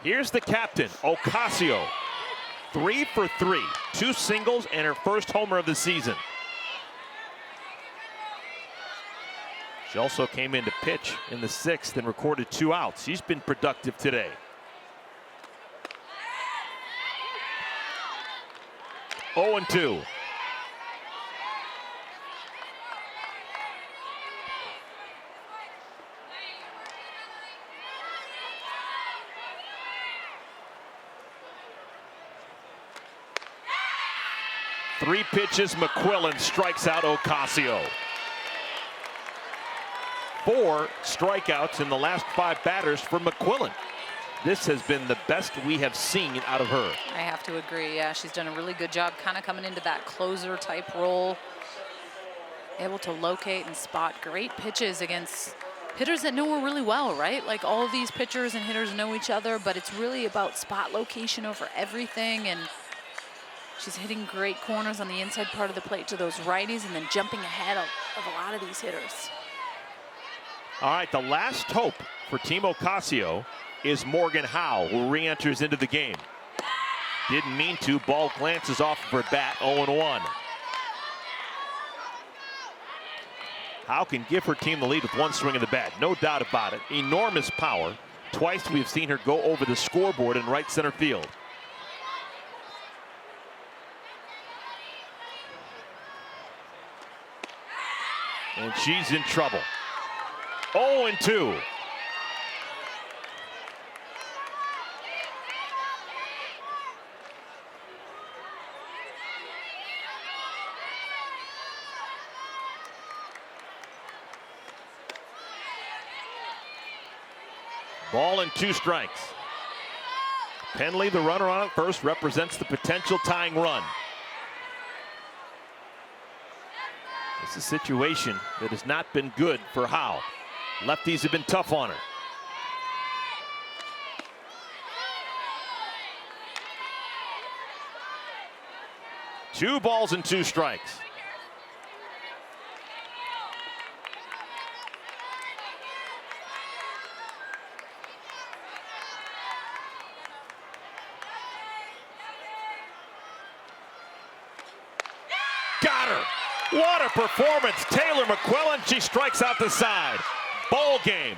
Here's the captain, Ocasio. 3 for 3, 2 singles and her first homer of the season. She also came in to pitch in the 6th and recorded 2 outs. She's been productive today. Oh, 2. Three pitches, McQuillin strikes out Ocasio. 4 strikeouts in the last 5 batters for McQuillin. This has been the best we have seen out of her. I have to agree. Yeah, she's done a really good job kind of coming into that closer type role. Able to locate and spot great pitches against hitters that know her really well, right? Like all of these pitchers and hitters know each other, but it's really about spot location over everything. And she's hitting great corners on the inside part of the plate to those righties and then jumping ahead of a lot of these hitters. All right, the last hope for Team Ocasio is Morgan Howe, who re-enters into the game. Didn't mean to. Ball glances off of her bat, 0-1. Howe can give her team the lead with 1 swing of the bat, no doubt about it. Enormous power. Twice we've seen her go over the scoreboard in right center field. And she's in trouble. 0-2. Ball and 2 strikes. Penley, the runner on at first, represents the potential tying run. It's a situation that has not been good for Howe. Lefties have been tough on her. Two balls and 2 strikes. Got her. What a performance. Taylor McQuillin, she strikes out the side. Ball game.